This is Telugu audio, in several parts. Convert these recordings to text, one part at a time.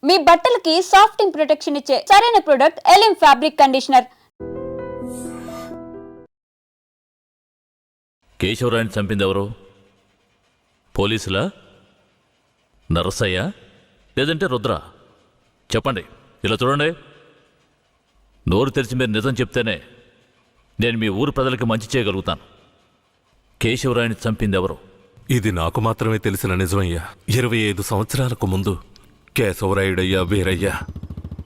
మీ బట్టలకి సాఫ్టింగ్ ప్రొటెక్షన్ ఇచ్చే సరైన ప్రొడక్ట్ ఎలిమ్ ఫ్యాబ్రిక్ కండిషనర్. కేశవరాయని చంపింది ఎవరు? పోలీసులా, నరసయ్య, లేదంటే రుద్ర? చెప్పండి. ఇలా చూడండి, నోరు తెరిచి మీరు నిజం చెప్తేనే నేను మీ ఊరు ప్రజలకి మంచి చేయగలుగుతాను. కేశవరాయని చంపింది ఎవరు? ఇది నాకు మాత్రమే తెలిసిన నిజమయ్యా. 25 సంవత్సరాలకు ముందు కేశవరాయుడయ్యా, వీరయ్య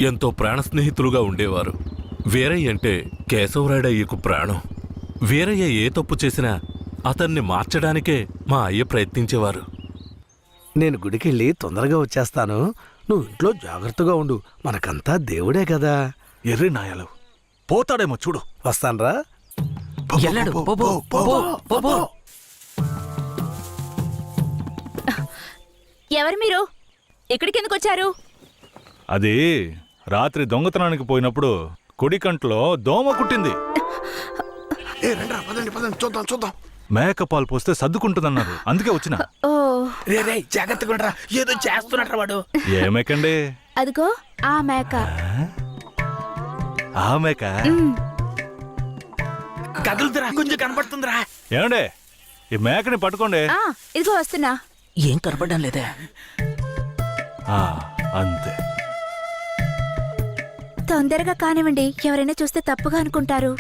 ఎంతో ప్రాణ స్నేహితులుగా ఉండేవారు. వీరయ్య అంటే కేశవరాయుడయ్యకు ప్రాణం. వీరయ్య ఏ తప్పు చేసినా అతన్ని మార్చడానికే మా అయ్య ప్రయత్నించేవారు. నేను గుడికెళ్ళి తొందరగా వచ్చేస్తాను, నువ్వు ఇంట్లో జాగ్రత్తగా ఉండు. మనకంతా దేవుడే కదా. ఎర్రి నాయాలు పోతాడేమో చూడు. వస్తాన్రా. ఎవరు మీరు? ఎక్కడికి ఎందుకు వచ్చారు? అది రాత్రి దొంగతనానికి పోయినప్పుడు కుడి కంట్లో దోమ కుట్టింది. చూద్దాం. మేకపాలు పోస్తే సర్దుకుంటుందన్నారు, అందుకే వచ్చిన. జాగ్రత్తగా ఏదో చేస్తున్నట్రా వాడు. ఏ మేకండి? అదిగో ఆ మేక. ఆ మేక కదులుతురా, కొంచెం కనపడుతుందిరా. ఏమండే, ఈ మేకని పట్టుకోండి. ఇదిగో వస్తున్నా. ఏం కనపడడం లేదే. అంతే. తొందరగా కానివ్వండి, ఎవరైనా చూస్తే తప్పుగా అనుకుంటారు.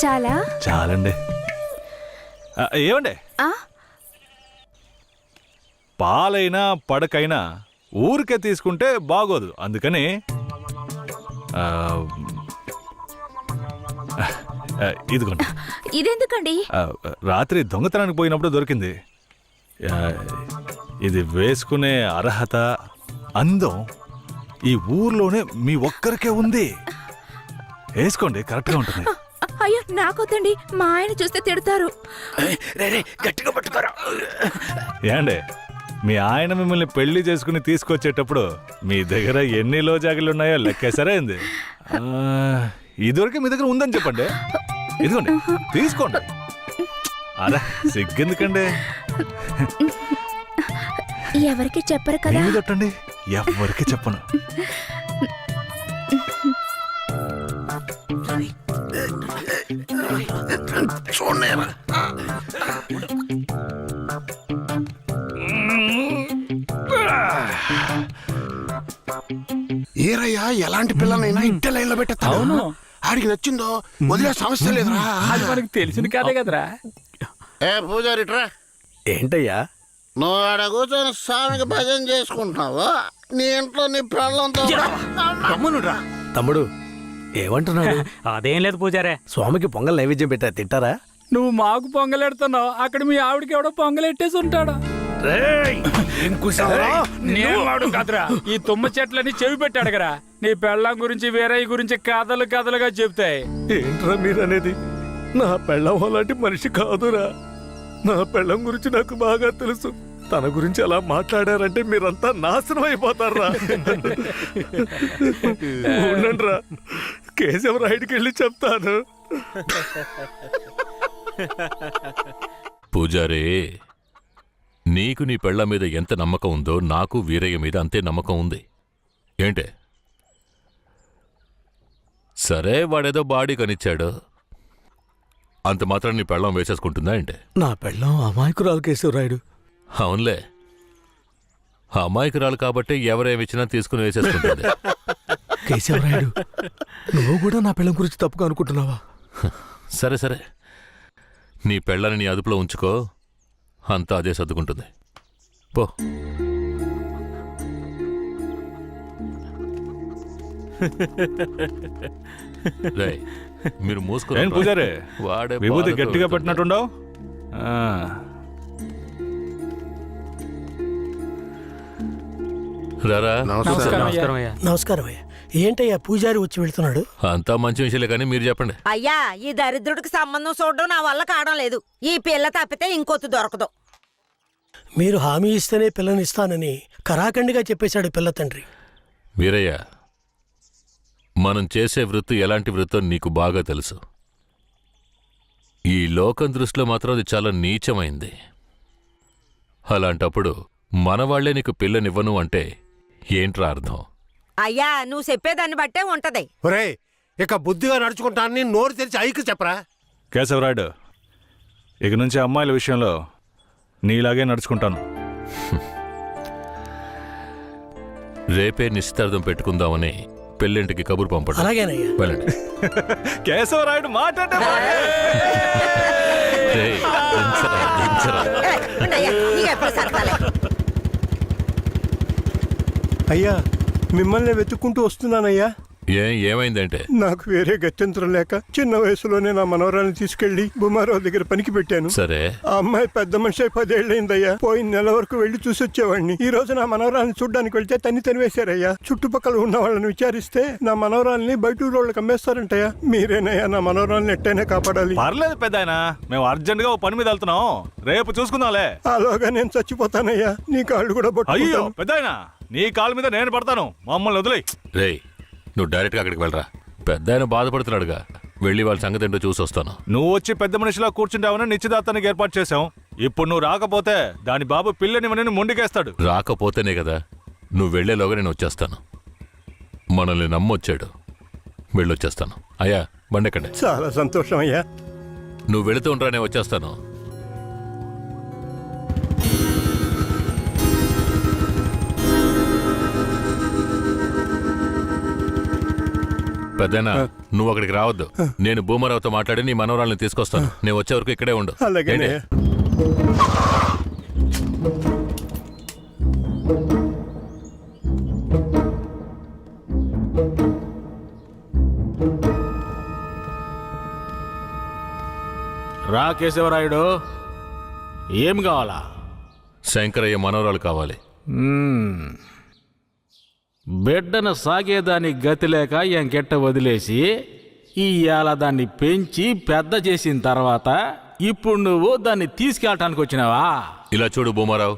చాలా చాలండి. ఏమండే, పాలైనా పడకైనా ఊరికే తీసుకుంటే బాగోదు. అందుకని ఇదిగోండి. ఇదెందుకండి? రాత్రి దొంగతనానికి పోయినప్పుడు దొరికింది. ఇది వేసుకునే అర్హత, అందం ఈ ఊర్లోనే మీ ఒక్కరికే ఉంది. వేసుకోండి, కరెక్ట్గా ఉంటుంది. అయ్యో నాకొద్దండి, మా ఆయన చూస్తే తిడతారు. గట్టిగా పట్టుకోరా. ఏండే, మీ ఆయన మిమ్మల్ని పెళ్లి చేసుకుని తీసుకొచ్చేటప్పుడు మీ దగ్గర ఎన్ని లోజాగిలు ఉన్నాయో లెక్కేసరే అయింది. ఇదివరకు మీ దగ్గర ఉందని చెప్పండి. ఇదిగోండి, తీసుకోండి. అరే సిగ్గెందుకండి? ఎవరికి చెప్పరు కదా. కొట్టండి, ఎవరికి చెప్పను. ఏరయ్యా, ఎలాంటి పిల్లనైనా ఇంటి లైన్లో పెట్టేస్తాను. ఆడికి నచ్చిందో వదిలే సమస్య లేదురా. అది మనకు తెలిసిన కదే కదరా. ఏ పూజారిట్రా, ఏంటయ్యా? నువ్వు ఆడ కూర్చొని స్వామికి భజన చేసుకుంటున్నావు, నీ ఇంట్లో నీ పిల్లలతో. తమ్ముడు ఏమంటున్నాడు? అదేం లేదు పూజారే, స్వామికి పొంగల్ నైవేద్యం పెట్టా, తింటారా? నువ్వు మాకు పొంగలెడుతున్నావు, అక్కడ మీ ఆవిడకి ఎవడో పొంగలెట్టేసి ఉంటాడు. నేవాడు కదరా, ఈ తుమ్మ చెట్లని చెవి పెట్టాడు కదా. నీ పెళ్ళం గురించి వీరయ్య గురించి కథలు కథలుగా చెప్తాయి. ఏంట్రా మీరనేది? నా పెళ్ళం అలాంటి మనిషి కాదురా. నా పెళ్ళం గురించి నాకు బాగా తెలుసు. తన గురించి అలా మాట్లాడారంటే మీరంతా నాశనం అయిపోతారా. ఉండండిరా, కేశవరాయుడికి వెళ్ళి చెప్తాను. పూజారే, నీకు నీ పెళ్ళ మీద ఎంత నమ్మకం ఉందో నాకు వీరయ్య మీద అంతే నమ్మకం ఉంది. ఏంటే? సరే, వాడేదో బాడీ కనిచ్చాడు, అంత మాత్రం నీ పెళ్ళం వేసేసుకుంటుందా ఏంటే? నా పెళ్ళం అమాయకురాలు కేశవరాయుడు. అవునులే, అమాయకురాలు కాబట్టి ఎవరేమిచ్చినా తీసుకుని వేసేసుకుంటుంది. కేశవరాయుడు, నువ్వు కూడా నా పెళ్ళం గురించి తప్పుగా అనుకుంటున్నావా? సరే సరే, నీ పెళ్ళని నీ అదుపులో ఉంచుకో, అంతా అదే సర్దుకుంటుంది. పో. రేయ్, మీరు మూసుకుని పూజారే, వాడే విభూతి గట్టిగా పెట్టినట్టుండవు. రారా. నమస్కారం అయ్యా. ఏంటయ్యా పూజారి వచ్చి వెళ్తున్నాడు? అంతా మంచి విషయాలే, కానీ మీరు చెప్పండి. అయ్యా, ఈ దరిద్రుడికి సంబంధం చూడడం నా వల్ల కావడం లేదు. ఈ పిల్ల తప్పితే ఇంకొత్తు దొరకదు. మీరు హామీ ఇస్తేనే పిల్లనిస్తానని కరాఖండిగా చెప్పేశాడు పిల్ల తండ్రి. వీరయ్య, మనం చేసే వృత్తి ఎలాంటి వృత్తో నీకు బాగా తెలుసు. ఈ లోకం దృష్టిలో మాత్రం అది చాలా నీచమైంది. అలాంటప్పుడు మనవాళ్లే నీకు పిల్లనివ్వను అంటే ఏంట్రా అర్థం? అయ్యా నువ్వు చెప్పేదాన్ని బట్టే ఉంటది. ఒరే ఇక బుద్ధిగా నడుచుకుంటానని నోరు తెరిచి ఐకి చెప్పరా. కేశవరాయుడు, ఇక నుంచి అమ్మాయిల విషయంలో నీలాగే నడుచుకుంటాను. రేపే నిశ్చితార్థం పెట్టుకుందామని పెళ్ళింటికి కబురు పంపడం. అలాగేనయ్యా. వెళ్ళండి. కేశవరాయుడు మాట్లాడే రేయ్, దించరా, దించరా. ఉండయ్యా, నీకెప్పుడు సరదాలే. అయ్యా మిమ్మల్ని వెతుక్కుంటూ వస్తున్నానయ్యా. ఏమైందంటే? నాకు వేరే గత్యంతరం లేక చిన్న వయసులోనే నా మనవరాలను తీసుకెళ్లి బుమారావు దగ్గర పనికి పెట్టాను. సరే, ఆ అమ్మాయి పెద్ద మనిషి 10 ఏళ్ళైందయ్యా. పోయిన నెల వరకు వెళ్లి చూసొచ్చేవాడిని. ఈ రోజు నా మనవరాలను చూడ్డానికి వెళ్తే తనివేశారయ్యా. చుట్టుపక్కల ఉన్న వాళ్ళని విచారిస్తే నా మనవరాల్ని బయట ఊరోళ్ళకి అమ్మేస్తారంటయ్యా. మీరేనయ్యా నా మనవరాలను ఎట్టయినా కాపాడాలి. పర్లేదు పెద్దాయనా, మేము అర్జెంట్ గా ఓ పని మీద వెళ్తున్నాం, రేపు చూసుకుందాంలే. అలాగా నేను చచ్చిపోతానయ్యా. నీ కాళ్ళు కూడా అయ్యో పట్టుకుంటాను. పెద్దాయనా, నీ కాళ్ళ మీద నేను పడతాను, మమ్మల్ని వదిలేయ్. రేయ్, నువ్వు డైరెక్ట్గా అక్కడికి వెళ్ళరా. పెద్ద ఆయన బాధపడుతున్నాడుగా, వెళ్ళి వాళ్ళ సంగతి ఏంటో చూసి వస్తాను. నువ్వు వచ్చి పెద్ద మనిషిలా కూర్చుంటావని నిశ్చితార్థానికి ఏర్పాటు చేశాం. ఇప్పుడు నువ్వు రాకపోతే దాని బాబు పిల్లని మొండికేస్తాడు. రాకపోతేనే కదా. నువ్వు వెళ్లేలోగా నేను వచ్చేస్తాను. మనల్ని నమ్మొచ్చాడు, వెళ్ళొచ్చేస్తాను. అయ్యా బండెక్కండి. చాలా సంతోషం అయ్యా. నువ్వు వెళుతూ ఉండరా, నేను వచ్చేస్తాను. పెద్దనా, నువ్వు అక్కడికి రావద్దు. నేను భూమరావుతో మాట్లాడి నీ మనవరాలను తీసుకొస్తాను. నేను వచ్చే వరకు ఇక్కడే ఉండు. అలాగేనే. ఏంటి? రా కేశవరాయుడు, ఏం కావాలా? శంకరయ్య మనవరాలు కావాలి. బిడ్డను సాగేదానికి గతి లేక ఎంకెట్ట వదిలేసి ఇవాళ దాన్ని పెంచి పెద్ద చేసిన తర్వాత ఇప్పుడు నువ్వు దాన్ని తీసుకెళ్ళటానికి వచ్చినావా? ఇలా చూడు భూమారావు,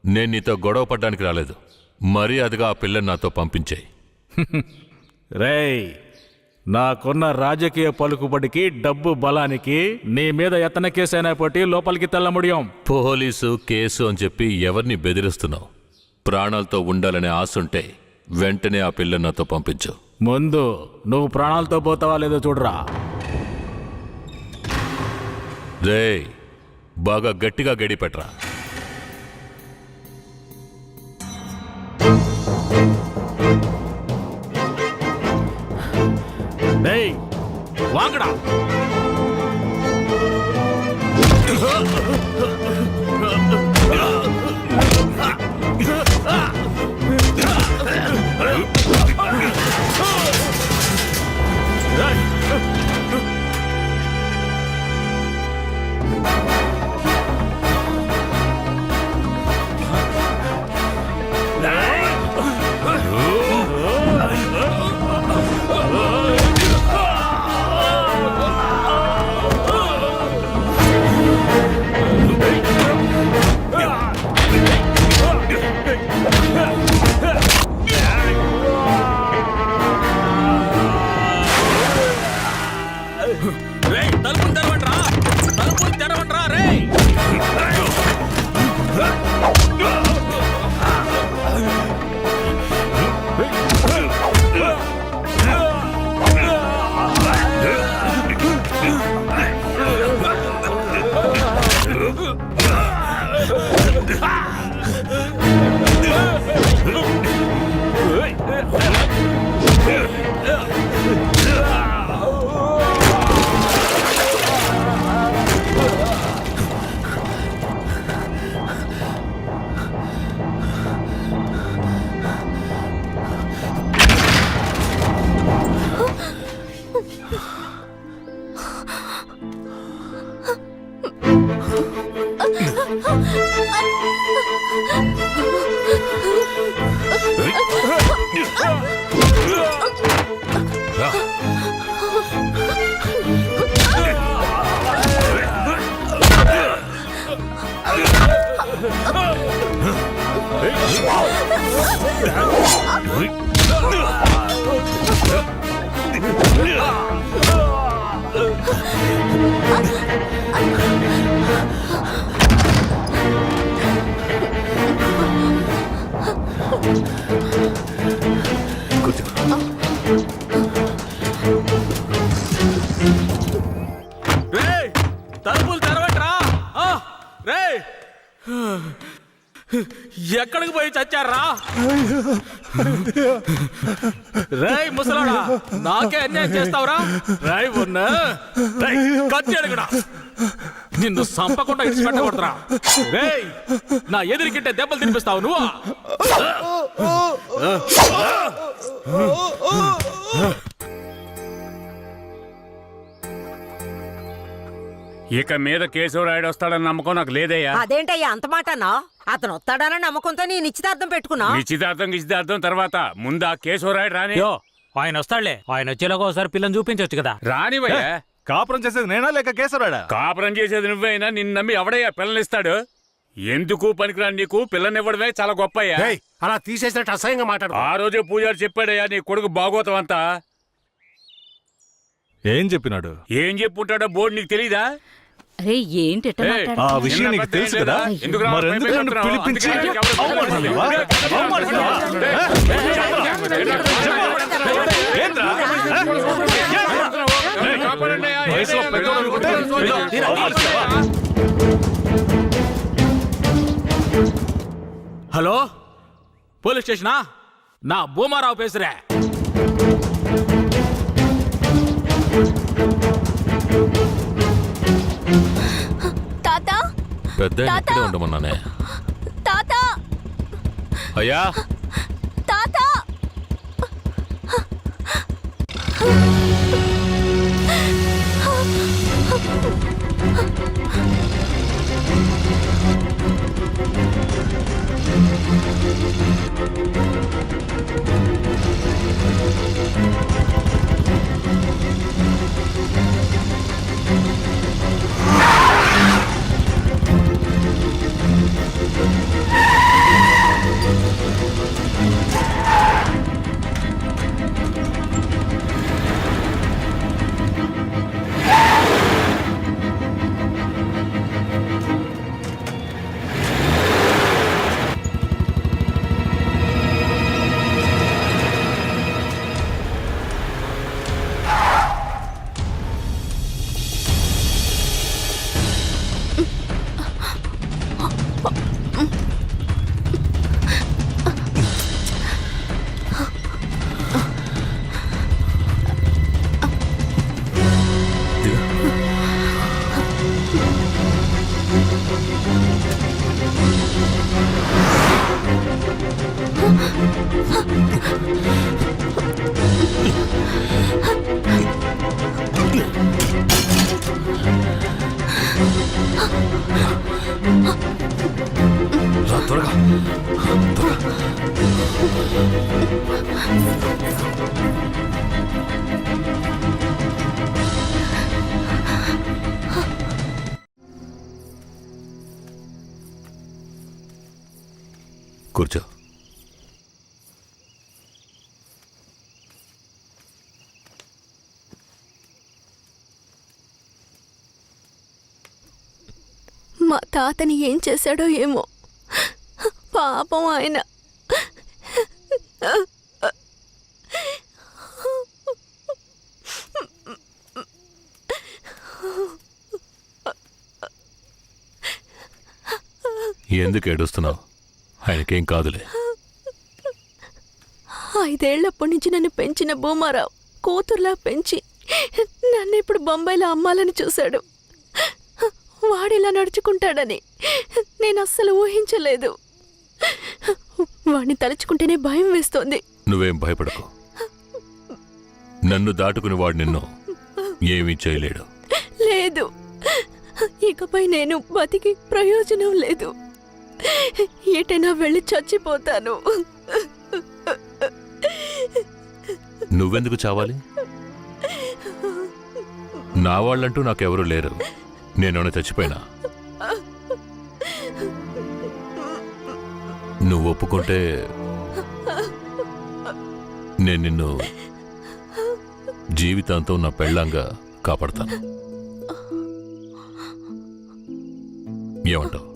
నేను నీతో గొడవ పడ్డానికి రాలేదు. మర్యాదగా ఆ పిల్లని నాతో పంపించేయి. రేయ్, నాకున్న రాజకీయ పలుకుబడికి డబ్బు బలానికి నీ మీద ఎత్తన కేసైనా పట్టి లోపలికి తెల్ల ముడియం. పోలీసు కేసు అని చెప్పి ఎవరిని బెదిరిస్తున్నావు? ప్రాణాలతో ఉండాలనే ఆశుంటే వెంటనే ఆ పిల్లని నాతో పంపించు. ముందు నువ్వు ప్రాణాలతో పోతావా లేదో చూడరా. రేయ్, బాగా గట్టిగా గడి పెట్టరా. రేయ్, వాంగడా. ఆ ఎక్కడికి పోయి చచ్చారా? రేయ్ ముసలాడా, నాకే అన్యాయం చేస్తావురా? రాయ్ ఉన్నా కత్తి అడగడా, నిన్ను సంపకుండా ఇచ్చి పెట్టకూడదురా. రేయ్, నా ఎదురికింటే దెబ్బలు తినిపిస్తావు నువ్వు. ఇక మీద కేశవరాయుడు వస్తాడని నమ్మకం నాకు లేదయ్యా. అదేంటయ్యా అంత మాట అన్నా? అతను వస్తాడన్న నమ్మకంతో నీ నిశ్చితార్థం పెట్టుకున్నా. నిశ్చితార్థం తర్వాత ముందు ఆ కేశవరాయుడు రాని. ఆయన వస్తాడులే, ఆయన వచ్చేలాగా ఒకసారి పిల్లని చూపించవచ్చు కదా. రానివయ్యా. కాపురం చేసేది నేనా లేక కేశవరాడా? కాపురం చేసేది నువ్వైనా నిన్ను నమ్మి ఎవడయ్యా పిల్లనిస్తాడు? ఎందుకు పనికిరా నీకు పిల్లనివ్వడమే చాలా గొప్పయ్యా. అలా తీసేసినట్టు అసహ్యంగా మాట్లాడు. ఆ రోజే పూజారి చెప్పాడయ్యా నీ కొడుకు భాగవతం అంతా. ఏం చెప్పినాడు? ఏం చెప్పుంటాడో బోర్డు నీకు తెలీదా? అరే ఏంటి ఆ విషయం నీకు తెలుసు కదా, మరెందుకు నన్ను పిలిపించి అవమానిస్తావా? అవమానిస్తావా? ఏంట్రా? వయసులో పెద్దోడు అనుకుంటే అవమానిస్తావా? Hello, police స్టేషనా? నా భూమారావు పేసురే. తాత పెద్ద ఇక్కడే ఉండమన్నానే. తాత అయ్యా, తాత త్వరగా కూర్చో. మా తాతని ఏం చేశాడో ఏమో, పాపం ఆయన. ఎందుకు ఏడుస్తున్నావు? ఆయనకేం కాదులే. 5 ఏళ్లప్పటి నుంచి నన్ను పెంచిన భూమారావు కూతుర్లా పెంచి నన్ను ఇప్పుడు బొంబాయిలో అమ్మాలని చూశాడు. వాడిలా నడుచుకుంటాడని నేను అస్సలు ఊహించలేదు. వాడిని తలుచుకుంటేనే భయం వేస్తోంది. నువ్వేం భయపడకు. నన్ను దాటుకుని వాడు నిన్ను ఏమీ చేయలేడు. లేదు, ఇకపై నేను బతికి ప్రయోజనం లేదు. ఎటైనా వెళ్ళి చచ్చిపోతాను. నువ్వెందుకు చావాలి? నా వాళ్ళంటూ నాకెవరూ లేరు. నేను చచ్చిపోయినా నువ్వు ఒప్పుకుంటే నేను నిన్ను జీవితాంతం నా పెళ్ళంగా కాపాడతాను. ఏమంటావు?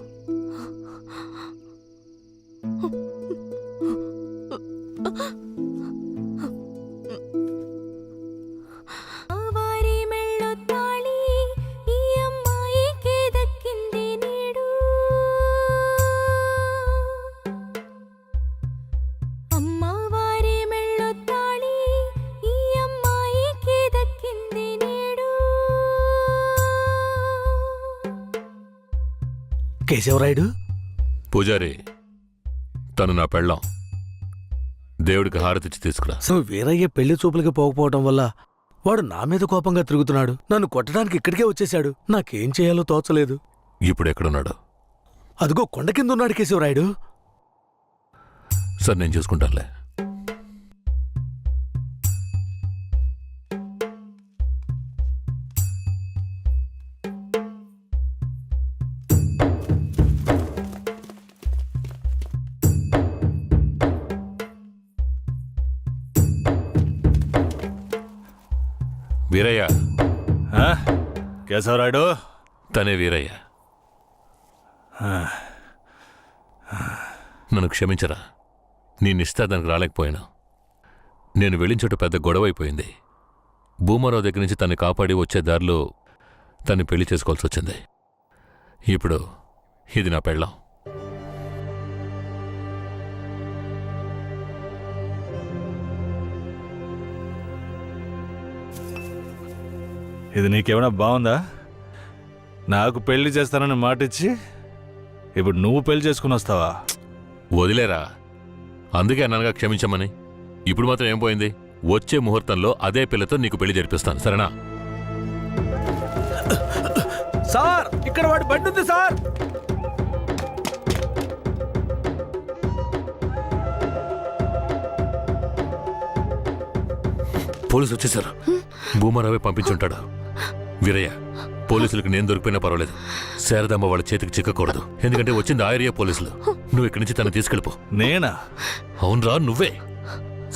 కేశవరాయుడు పూజారి, తను నా పెళ్ళం. దేవుడికి హారతిచ్చి తీసుకురా. నువ్వు వీరయ్య పెళ్లి చూపులకి పోకపోవటం వల్ల వాడు నా మీద కోపంగా తిరుగుతున్నాడు. నన్ను కొట్టడానికి ఇక్కడికే వచ్చేశాడు. నాకేం చేయాలో తోచలేదు. ఇప్పుడు ఎక్కడున్నాడు? అదిగో కొండ కింద ఉన్నాడు కేశవరాయుడు. సరే, నేను చూసుకుంటానులే. వీరయ్య. కేశవరాయుడు, తనే వీరయ్య. నన్ను క్షమించరా. నీ నిశ్చితార్థానికి రాలేకపోయాను. నేను వెళ్ళిన చోట పెద్ద గొడవ అయిపోయింది. భూమారావు దగ్గర నుంచి తన్ని కాపాడి వచ్చే దారిలో తన్ని పెళ్లి చేసుకోవాల్సి వచ్చింది. ఇప్పుడు ఇది నా పెళ్ళం. ఇది నీకేమైనా బాగుందా? నాకు పెళ్లి చేస్తానని మాటిచ్చి ఇప్పుడు నువ్వు పెళ్లి చేసుకుని వస్తావా? వదిలేరా. అందుకే అన్నగా క్షమించమని. ఇప్పుడు మాత్రం ఏం పోయింది? వచ్చే ముహూర్తంలో అదే పిల్లతో నీకు పెళ్లి జరిపిస్తాను, సరేనా? సార్, ఇక్కడ వాడి బండి ఉంది సార్. పోలీసులు వచ్చేశారు. భూమారావే పంపించుంటాడు. వీరయ్య, పోలీసులకు నేను దొరికిపోయినా పర్వాలేదు. శారదమ్మ వాళ్ళ చేతికి చిక్కకూడదు. ఎందుకంటే వచ్చింది ఆ ఏరియా పోలీసులు. నువ్వు ఇక్కడి నుంచి తను తీసుకెళ్ళిపో. నేనా? అవునరా, నువ్వే.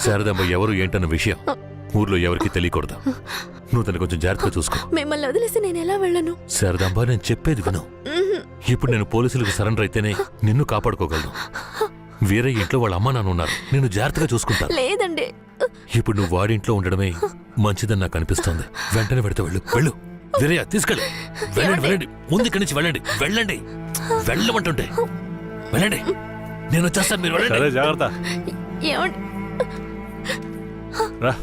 శారదమ్మ ఎవరు ఏంటన్న విషయం ఊర్లో ఎవరికీ తెలియకూడదు. నువ్వు తను కొంచెం జాగ్రత్తగా చూసుకో. మిమ్మల్ని వదిలేసి నేను ఎలా వెళ్ళను? శారదాంబ, నేను చెప్పేది విను. ఇప్పుడు నేను పోలీసులకు సరెండర్ అయితేనే నిన్ను కాపాడుకోగలను. వేరే ఇంట్లో వాళ్ళ అమ్మ నాన్న ఉన్నారు. నేను జాగ్రత్తగా చూసుకుంటాను. లేదండి. ఇప్పుడు నువ్వు వాడింట్లో ఉండడమే మంచిదని నాకు అనిపిస్తోంది. వెంటనే పెడితే వెళ్ళు. వెళ్ళు వీరయ్య, తీసుకెళ్ళు. వెళ్ళండి, వెళ్ళండి. ముందు ఇక్కడి నుంచి వెళ్ళండి. వెళ్ళండి, వెళ్ళమంటుంటే వెళ్ళండి. నేను వచ్చేస్తాను, మీరు వెళ్ళండి. సరే, జాగ్రత్త. ఏమండి? రా.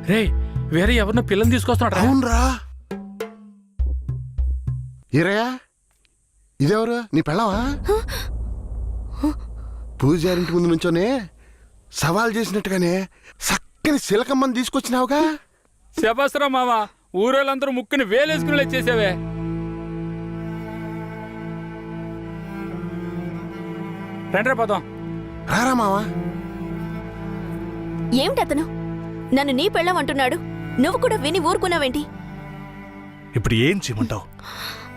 రే, వేరే ఎవరినో పిల్లని తీసుకొస్తున్నాడు. అవునరా. ఈరయ్యా, ఇదెవరు? నీ పెళ్ళవా? పూజారింటి ముందు నుంచోనే సవాల్ చేసినట్టుగానే చక్కని శిలకమ్మని తీసుకొచ్చినావుగా. శబాస్రా మామ, ఊరోళ్ళందరూ ముక్కుని వేలేసుకుని చేసావే. రండ్రా పదం. రారా మావా. ఏమిటతను నన్ను నీ పెళ్ళం అంటున్నాడు? నువ్వు కూడా విని ఊరుకున్నావేంటి? ఇప్పుడు ఏం చేయమంటావు?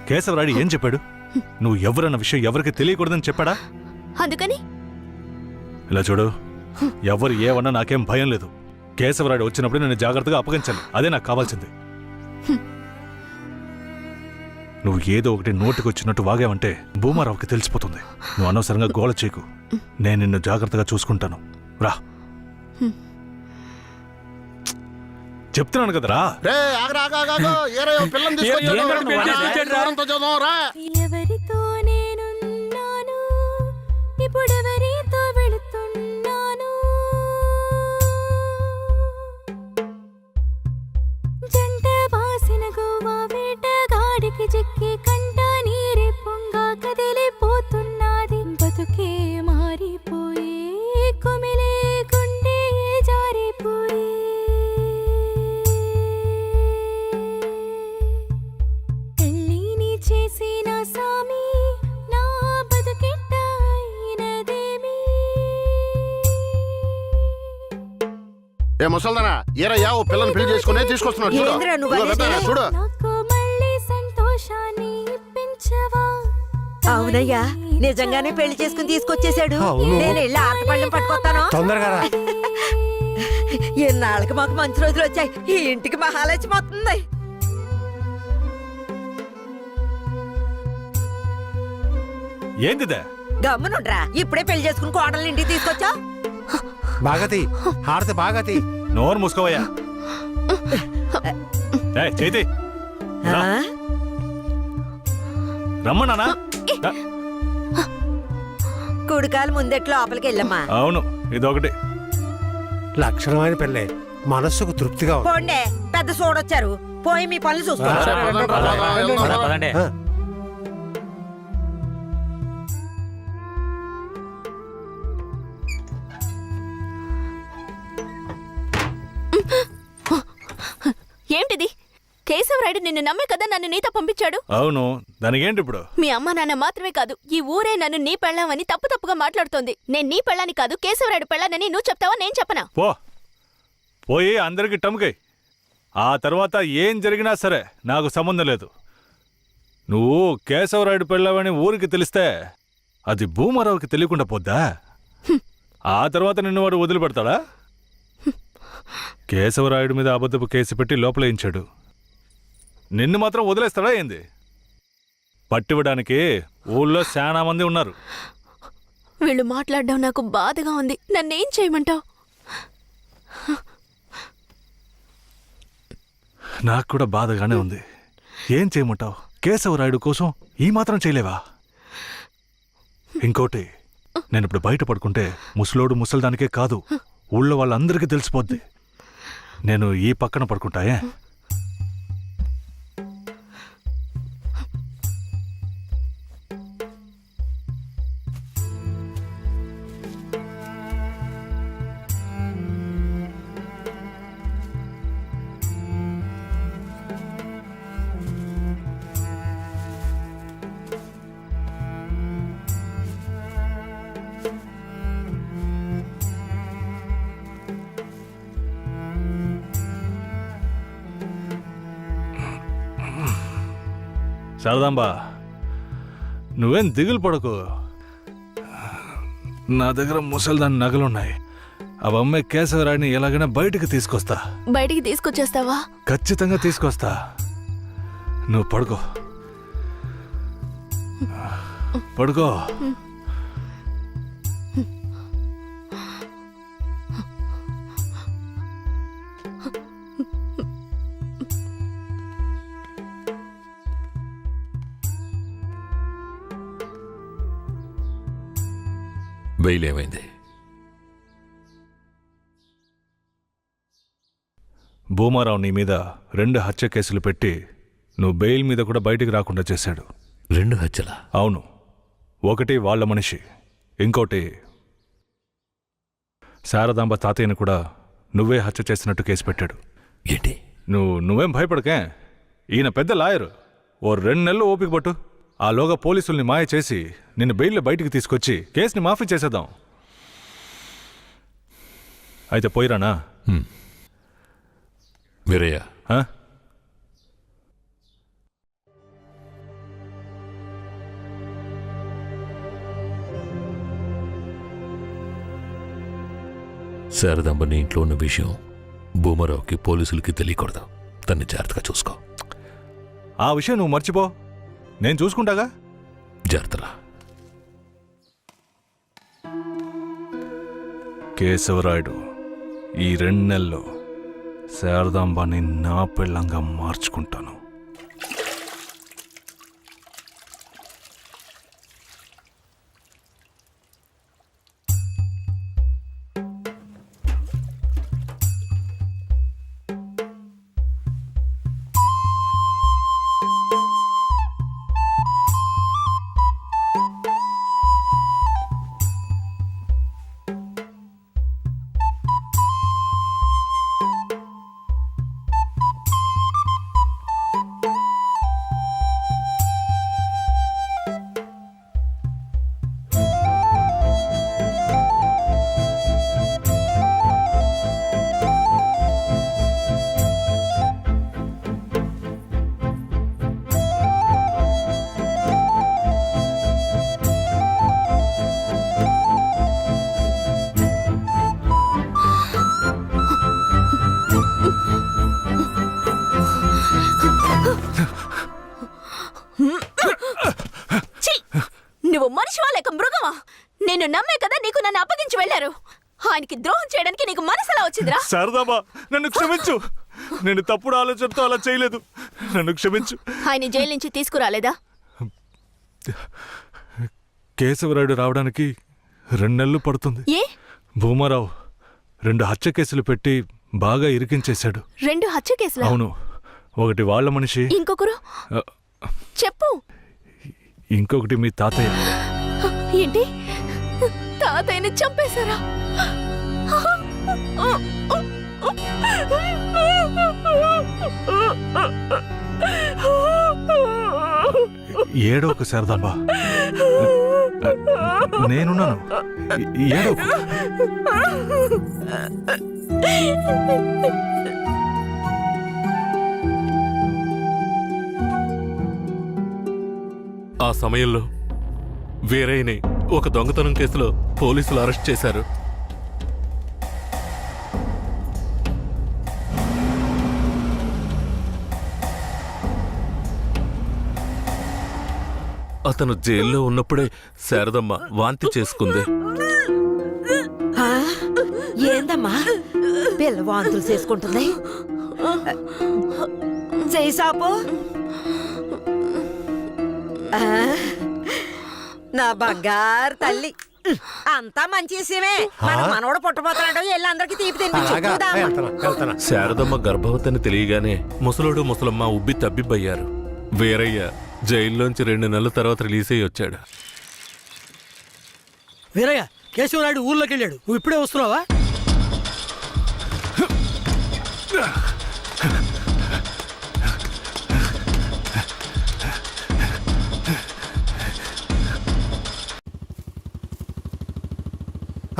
కేశవరాయుడు ఏం చెప్పాడు? నువ్వు ఎవరన్న విషయం ఎవరికి తెలియకూడదని చెప్పాడా? అందుకని ఇలా చూడు, ఎవరు ఏమన్నా నాకేం భయం లేదు. కేశవరాయుడు వచ్చినప్పుడు నేను జాగ్రత్తగా అప్పగించాలి. అదే నాకు కావాల్సింది. నువ్వు ఏదో ఒకటి నోటికి వచ్చినట్టు వాగావంటే భూమారావుకి తెలిసిపోతుంది. నువ్వు అనవసరంగా గోల చేయకు. నేను నిన్ను జాగ్రత్తగా చూసుకుంటాను. రా, చెప్తున్నాను కదరా. ఎవరితో నేనున్నాను, ఇప్పుడెవరితో వెళుతున్నాను? జంట బాసిన గోవా వేటగాడికి చిక్కి కంట నీరే పొంగా కదిలిపోతున్నది. బతుకే మారిపోయి కుమిలే గుండె జారిపోయి పెళ్ళిని చేసిన సామి నా బతుకెట్ట అయినదేమి? ఏ ముసల్దానా, ఈరయ్యా ఓ పిల్లని పెళ్లి చేసుకునే తీసుకొస్తున్నాడు. చూడు, ఏంద్రా నువ్వు ఇదిగో అనేది? పెద్దనా, చూడు. నాకు మళ్ళీ సంతోషాన్ని ఇప్పించవా? అవునయ్యా, నిజంగానే పెళ్లి చేసుకుని తీసుకొచ్చేసాడు. నేను వెళ్ళి ఆటపళ్ళం పట్టుకొస్తాను. తొందరగా రా. ఎన్నాళ్ళకి మాకు మంచి రోజులు వచ్చాయి. ఈ ఇంటికి మహాలక్ష్మి వస్తుంది. ఏందిదే? గమ్మునుండ్రా, ఇప్పుడే పెళ్లి చేసుకుని కోడల్ని ఇంటికి తీసుకొచ్చా. బాగతి హారతి బాగతి. నోరు మూసుకోవయ్యా. ఏయ్, చేతి రమ్మన్నానా? కుడికాలు ముందెట్లు లోపలికి వెళ్ళమ్మా. అవును, ఇదొకటి. లక్షణమైన పెళ్ళే, మనస్సుకు తృప్తిగా ఉంది. పోండే, పెద్ద సోడొచ్చారు. పోయి మీ పనులు చూసుకోండి. ఏంటిది? కేశవరాయుడు నిన్ను నమ్మే కదా నన్ను నీతో పంపించాడు. అవును, దానికేంటి ఇప్పుడు? మీ అమ్మ నాన్న మాత్రమే కాదు, ఈ ఊరే నన్ను నీ పెళ్ళామని తప్పుగా మాట్లాడుతోంది. నేను నీ పెళ్ళాని కాదు, కేశవరాయుడు పెళ్ళానని నువ్వు చెప్తావా, నేను చెప్పనా? పోయి అందరికి టముకై. ఆ తర్వాత ఏం జరిగినా సరే నాకు సంబంధం లేదు. నువ్వు కేశవరాయుడు పెళ్ళావని ఊరికి తెలిస్తే అది భూమారావుకి తెలియకుండా పోద్దా? ఆ తర్వాత నిన్ను వాడు వదిలిపెడతాడా? కేశవరాయుడు మీద అబద్ధపు కేసు పెట్టి లోపలేయించాడు. నిన్ను మాత్రం వదిలేస్తాడా ఏంది? పట్టివ్వడానికి ఊళ్ళో చాలా మంది ఉన్నారు. వీళ్ళు మాట్లాడడం నాకు బాధగా ఉంది. నన్నేం చేయమంటావు? నాకు కూడా బాధగానే ఉంది. ఏం చేయమంటావు? కేశవరాయుడు కోసం ఈ మాత్రం చేయలేవా? ఇంకోటి, నేను ఇప్పుడు బయట పడుకుంటే ముసలోడు ముసలిదానికే కాదు, ఊళ్ళో వాళ్ళందరికీ తెలిసిపోద్ది. నేను ఈ పక్కన పడుకుంటాయే. శారదాంబా, నువ్వేం దిగులు పడకు. నా దగ్గర ముసలిదాని నగలున్నాయి. అవమ్మే కేశవరాయుడిని ఎలాగైనా బయటికి తీసుకొస్తా. బయటికి తీసుకొచ్చేస్తావా? ఖచ్చితంగా తీసుకొస్తా. నువ్వు పడుకో, పడుకో. బెయిల్ ఏమైంది? భూమారావు నీ మీద 2 హత్య కేసులు పెట్టి నువ్వు బెయిల్ మీద కూడా బయటికి రాకుండా చేశాడు. 2 హత్యలా? అవును. ఒకటి వాళ్ళ మనిషి, ఇంకోటి శారదాంబ తాతయ్యను కూడా నువ్వే హత్య చేసినట్టు కేసు పెట్టాడు. ఏంటి? నువ్వేం భయపడకే. ఈయన పెద్ద లాయరు. ఓ 2 నెలలు ఓపిక పట్టు. ఆలోగా పోలీసుల్ని మాయ చేసి నిన్ను బెయిల్లో బయటికి తీసుకొచ్చి కేసుని మాఫీ చేసేద్దాం. అయితే పోయిరానా? వీరయ్య, శారదాంబ నీ ఇంట్లో ఉన్న విషయం భూమారావుకి పోలీసులకి తెలియకూడదు. తన్ని జాగ్రత్తగా చూసుకో. ఆ విషయం నువ్వు మర్చిపో, నేను చూసుకుంటాగా. జాగ్రత్తరా. కేశవరాయుడు, ఈ 2 నెలల్లో శారదాంబాని నా పెళ్ళంగా మార్చుకుంటాను. నేను నమ్మే కదా నీకు నన్ను అప్పగించి వెళ్ళారు. ఆయనకి ద్రోహం చేయడానికి నీకు మనసులా వచ్చిందిరా? శారదాంబ, నన్ను క్షమించు. నేను తప్పుడు ఆలోచనతో అలా చేయలేదు. నన్ను క్షమించు. ఆయన జైలు నుంచి తీసుకురాలేదా? కేశవరాయుడు రావడానికి 2 నెలలు పడుతుంది. ఏ? భూమారావు 2 హత్య కేసులు పెట్టి బాగా ఇరికించేశాడు. 2 హత్య కేసులా? అవును. ఒకటి వాళ్ళ మనిషి, ఇంకొకరు చెప్పు. ఇంకొకటి మీ తాతయ్య. ఏంటి? తాతయ్యని చంపేశారా? ఏడోకు శారదాంబ, నేనున్నాను. ఏడోకు. ఆ సమయంలో వీరయ్యని ఒక దొంగతనం కేసులో పోలీసులు అరెస్ట్ చేశారు. అతను జైల్లో ఉన్నప్పుడే శారదమ్మ వాంతి చేసుకుంది. ఆ? ఏందమ్మా పిల్ల వాంతులు చేసుకుంటుంది? చేయి సాపు. ఆ, నా బంగారు తల్లి, అంతా మంచి విషయమే. మన మనవడు పుట్టబోతున్నాడు, వెళ్ళి అందరికి తీపి తినిపించు. శారదమ్మ గర్భవతిని తెలియగానే ముసలోడు ముసలమ్మ ఉబ్బి తబ్బిబ్బయ్యారు. వీరయ్య జైల్లోంచి 2 నెలల తర్వాత రిలీజ్ అయ్యి వచ్చాడు. వీరయ్య, కేశవరాయుడు ఊర్లోకి వెళ్ళాడు. నువ్వు ఇప్పుడే వస్తున్నావా?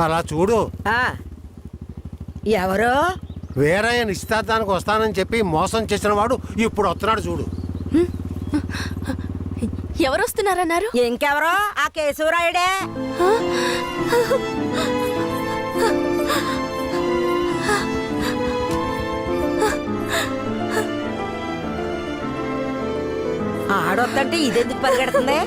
అలా చూడు, ఎవరో వీరయ్య నిశ్చితార్థానికి వస్తానని చెప్పి మోసం చేసిన వాడు ఇప్పుడు వస్తున్నాడు చూడు. ఎవరు వస్తున్నారన్నారు? ఇంకెవరో ఆ కేశవరాయుడే. ఆడొద్దంటే ఇదెందుకు పరిగెడుతుంది?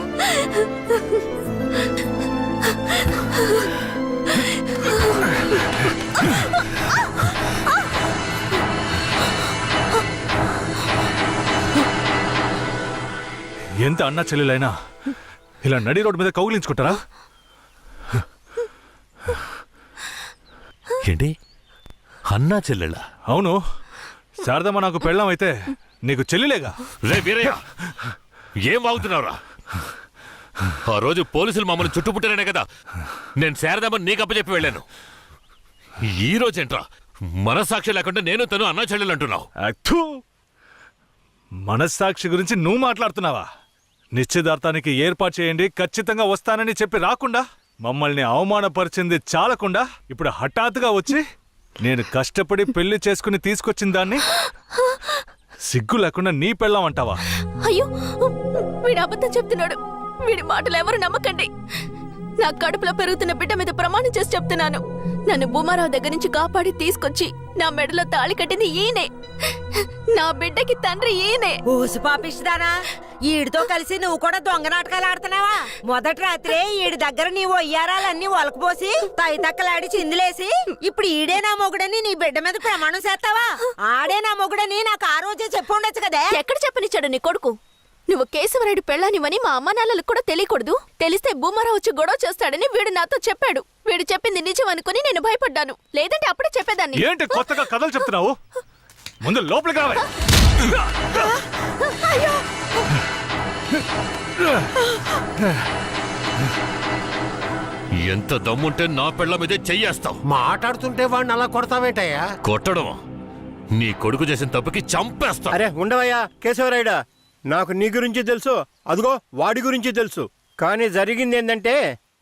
ఎంత అన్నా చెల్లెలైనా ఇలా నడి రోడ్డు మీద కౌగిలించుకుంటారా? ఏంటి అన్నా చెల్లెళ్ళా? అవును. శారదమ్మ నాకు పెళ్ళం అయితే నీకు చెల్లిలేగా. రే వీరయ్య, ఏం వాగుతున్నావురా? ఆ రోజు పోలీసులు మమ్మల్ని చుట్టుముట్టారనే కదా నేను శారదమ్మని నీకు అప్పచెప్పి వెళ్ళాను. ఈ రోజేంట్రా మనస్సాక్షి లేకుండా నేను తను అన్నా చెల్లెలు అంటున్నావు? మనస్సాక్షి గురించి నువ్వు మాట్లాడుతున్నావా? నిశ్చితార్థానికి ఏర్పాటు చేయండి, ఖచ్చితంగా వస్తానని చెప్పి రాకుండా మమ్మల్ని అవమానపరిచింది చాలకుండా ఇప్పుడు హఠాత్తుగా వచ్చి నేను కష్టపడి పెళ్లి చేసుకుని తీసుకొచ్చిన దాన్ని సిగ్గు లేకుండా నీ పెళ్ళాం అంటావా? అయ్యో, వీడు అబద్ధం చెప్తున్నాడు. వీడి మాటలు ఎవరు నమ్మకండి. నా కడుపులో పెరుగుతున్న బిడ్డ మీద ప్రమాణం చేసి చెప్తున్నాను. నన్ను భూమారావు దగ్గర నుంచి కాపాడి తీసుకొచ్చి నా మెడలో తాళి కట్టింది ఈయనే. నా బిడ్డకి తండ్రి ఈయనే. ఊసి పాపిస్తానా? ఈడితో కలిసి నువ్వు కూడా దొంగ నాటకాలు ఆడుతున్నావా? మొదటి రాత్రే ఈడి దగ్గర నీ ఒయ్యారాలన్నీ ఒలకపోసి తైతక్కలాడి చిందులేసి ఇప్పుడు ఈడే నా మొగుడని నీ బిడ్డ మీద ప్రమాణం చేస్తావా? ఆడే నా మొగుడని నాకు ఆ రోజే చెప్పు ఉండొచ్చు కదే. ఎక్కడ చెప్పనిచ్చాడు నీ కొడుకు? నువ్వు కేశవరాయుడు పెళ్ళానివని మా అమ్మ నాన్నలకు కూడా తెలియకూడదు. తెలిస్తే భూమారావు వచ్చి గొడవ చేస్తాడని వీడు నాతో చెప్పాడు. వీడు చెప్పింది నిజం అనుకుని నేను భయపడ్డాను. లేదంటే అప్పుడే చెప్పేదాన్ని. ఏంటి కొత్తగా కథలు చెప్తున్నావు? ముందు లోపలికి రావాలి. ఎంత దమ్ముంటే నా పెళ్ళ మీదే చెయ్యేస్తావు? మాట్లాడుతుంటే వాడిని అలా కొడతావేంటయ్యా? కొట్టడం నీ కొడుకు చేసిన తప్పుకి చంపేస్తా. అరే ఉండవయ్యా కేశవరాయుడా, నాకు నీ గురించి తెలుసు, అదిగో వాడి గురించి తెలుసు. కానీ జరిగింది ఏంటంటే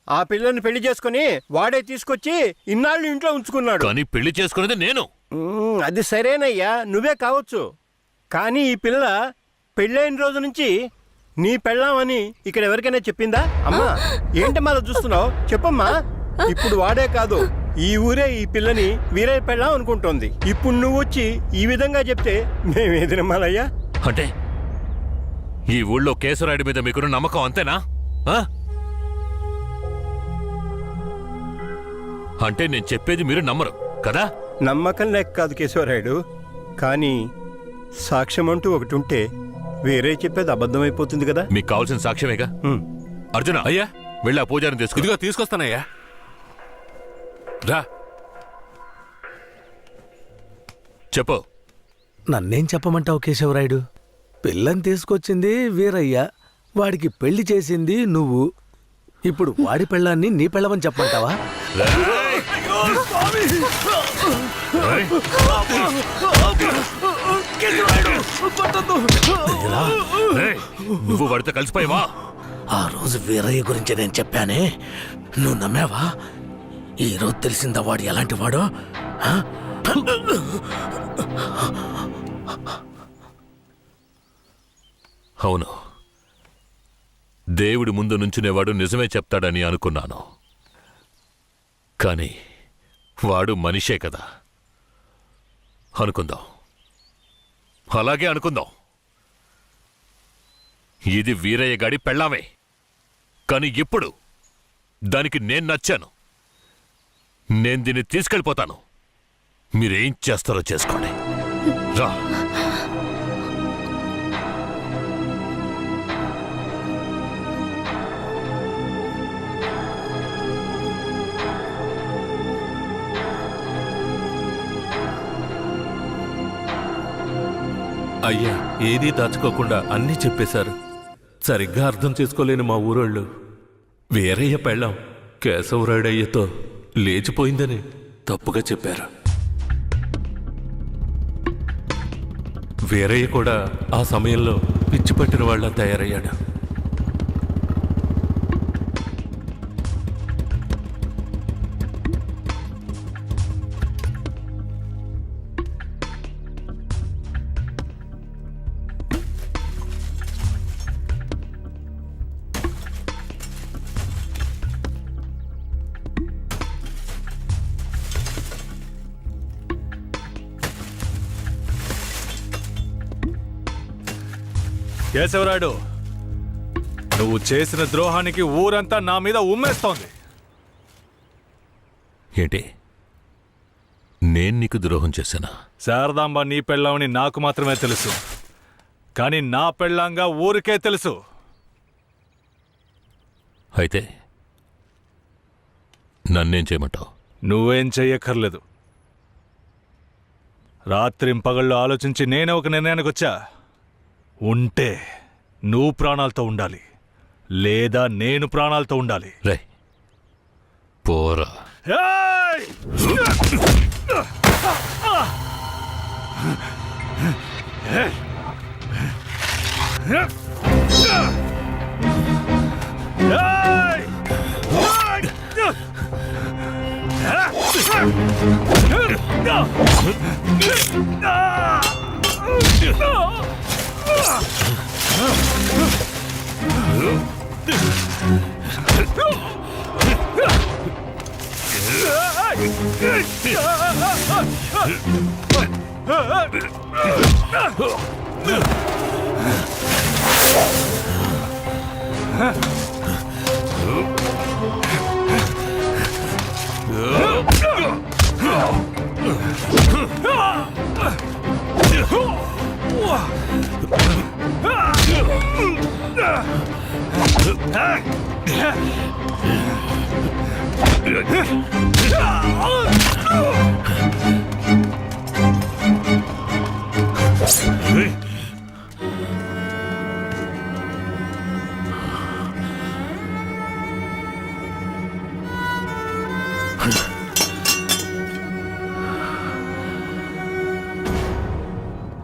ఆ పిల్లని పెళ్లి చేసుకుని వాడే తీసుకొచ్చి ఇన్నాళ్ళు ఇంట్లో ఉంచుకున్నాడు. కానీ పెళ్లి చేసుకునేది నేను. అది సరేనయ్యా, నువ్వే కావచ్చు. కానీ ఈ పిల్ల పెళ్ళైన రోజు నుంచి నీ పెళ్ళామని ఇక్కడ ఎవరికైనా చెప్పిందా? అమ్మా ఏంటి మళ్ళీ చూస్తున్నావు? చెప్పమ్మా. ఇప్పుడు వాడే కాదు, ఈ ఊరే ఈ పిల్లని వీరయ్య పెళ్ళాం అనుకుంటోంది. ఇప్పుడు నువ్వు వచ్చి ఈ విధంగా చెప్తే మేమేది నమ్మాలయ్యా? అంటే ఈ ఊళ్ళో కేశవరాయుడి మీద మీకున్న నమ్మకం అంతేనా? అంటే నేను చెప్పేది మీరు నమ్మరు కదా? నమ్మకం లేక కాదు కేశవరాయుడు, కానీ సాక్ష్యం అంటూ ఒకటి ఉంటే వేరే చెప్పేది అబద్ధమైపోతుంది కదా. మీకు కావాల్సిన సాక్ష్యమేగా. హ్మ్. అర్జున, అయ్యా, వెళ్ళి ఆ పూజారిని తీసుకో. ఇదిగో తీసుకొస్తానయ్యా. రా. చెప్పు. నన్నేం చెప్పమంటావు కేశవరాయుడు? పిల్లని తీసుకొచ్చింది వీరయ్య, వాడికి పెళ్లి చేసింది నువ్వు. ఇప్పుడు వాడి పెళ్ళాన్ని నీ పెళ్ళమని చెప్పమంటావా? నువ్వు వాడితో కలిసిపోయావా? ఆ రోజు వీరయ్య గురించి నేను చెప్పానే, నువ్వు నమ్మావా? ఈ రోజు తెలిసిందా వాడు ఎలాంటి వాడో? ఆ? అవును, దేవుడి ముందు నుంచునేవాడు నిజమే చెప్తాడని అనుకున్నాను. కానీ వాడు మనిషే కదా. అనుకుందాం, అలాగే అనుకుందాం. ఇది వీరయ్య గాడి పెళ్ళామే, కానీ ఇప్పుడు దానికి నేను నచ్చాను. నేను దీన్ని తీసుకెళ్ళిపోతాను. మీరేం చేస్తారో చేసుకోండి. రా. అయ్యా, ఏదీ దాచుకోకుండా అన్నీ చెప్పేశారు. సరిగ్గా అర్థం చేసుకోలేని మా ఊరోళ్ళు వీరయ్య పెళ్ళాం కేశవరాయుడయ్యతో లేచిపోయిందని తప్పుగా చెప్పారు. వీరయ్య కూడా ఆ సమయంలో పిచ్చి పట్టిన వాళ్ళ తయారయ్యాడు. కేశవరాయుడు, నువ్వు చేసిన ద్రోహానికి ఊరంతా నా మీద ఉమ్మేస్తోంది. ఏంటి? నేను నీకు ద్రోహం చేశానా? శారదాంబ నీ పెళ్ళామని నాకు మాత్రమే తెలుసు, కానీ నా పెళ్ళాంగా ఊరికే తెలుసు. అయితే నన్నేం చేయమంటావు? నువ్వేం చెయ్యక్కర్లేదు. రాత్రింపగళ్ళు ఆలోచించి నేనే ఒక నిర్ణయానికి వచ్చా. ఉంటే నువ్వు ప్రాణాలతో ఉండాలి, లేదా నేను ప్రాణాలతో ఉండాలి. రే పోరా. ఏయ్!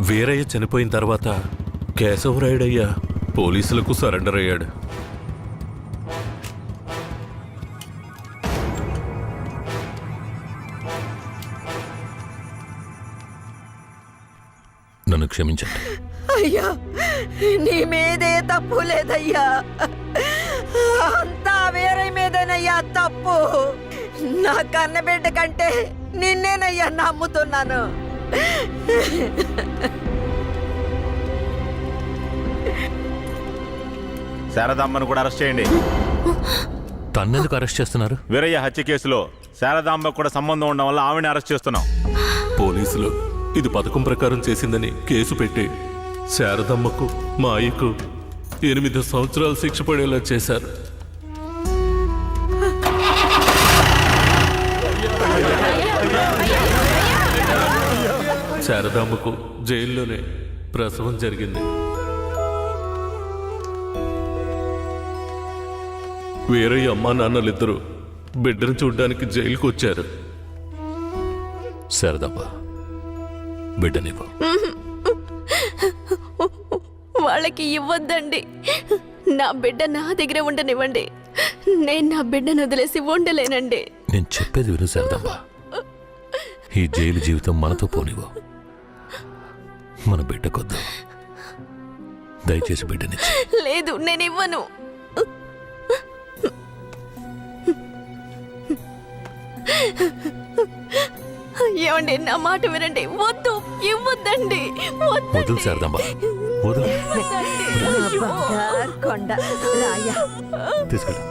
వీరయ్య చనిపోయిన తర్వాత కేశవరాయుడయ్య పోలీసులకు సరెండర్ అయ్యాడు. నన్ను క్షమించండి. అయ్యా, నీ మీదే తప్పు లేదయ్యా, అంతా వేరే మీదేనయ్యా తప్పు. నా కన్నబిడ్డ కంటే నిన్నేనయ్యా నమ్ముతున్నాను. శారదామ్మను కూడా అరెస్ట్ చేయండి. తన్నెందుకు అరెస్ట్ చేస్తున్నారు? వీరయ్య హత్య కేసులో శారదాంబ కూడా సంబంధం ఉండడం వల్ల ఆవిడని అరెస్ట్ చేస్తున్నాం. పోలీసులు ఇది పథకం ప్రకారం చేసిందని కేసు పెట్టి శారదమ్మకు మాయకు 8 సంవత్సరాలు శిక్ష పడేలా చేశారు. శారదామ్మకు జైల్లోనే ప్రసవం జరిగింది. వేరే అమ్మా నాన్నలిద్దరూ బిడ్డను చూడ్డానికి జైలుకు వచ్చారు. శారదమ్మ, బిడ్డనివ్వు. వాళ్ళకి ఇవ్వద్దండి. నా బిడ్డ నా దగ్గర ఉండనివ్వండి. నేను నా బిడ్డను వదిలేసి ఉండలేనండి. నేను చెప్పేది విను శారదమ్మ. ఈ జైలు జీవితం మనతో పోనివ్వు. మన బిడ్డకొద్దు. దయచేసి బిడ్డనిచ్చి. లేదు, నేను ఇవ్వను. ఏమండి, నా మాట వినండి. వద్దు, ఇవ్వద్దండి. వదులు శారదమ్మ, వదులు. బంగారు కొండ రాయ. తీసుకెళ్ళు.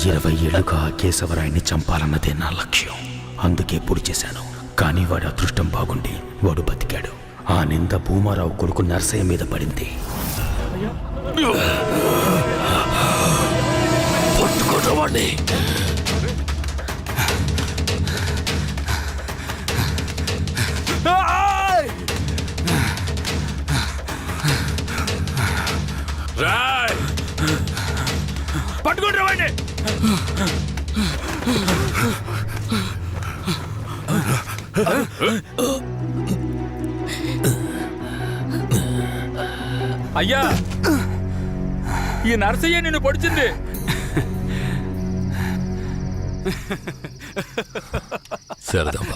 ఇరవై ఏళ్లుగా ఆ కేశవరాయన్ని చంపాలన్నదే నా లక్ష్యం. అందుకే పొడి చేశాను. కానీ వాడి అదృష్టం బాగుండి వాడు బతికాడు. ఆ నింద భూమారావు కొడుకు నర్సయ్య మీద పడింది. పట్టుకోవాడిని. పట్టుకుంటారు వాడిని. అయ్యా, ఈ నర్సయ్య నిన్ను పొడిచింది. శారదమ్మ,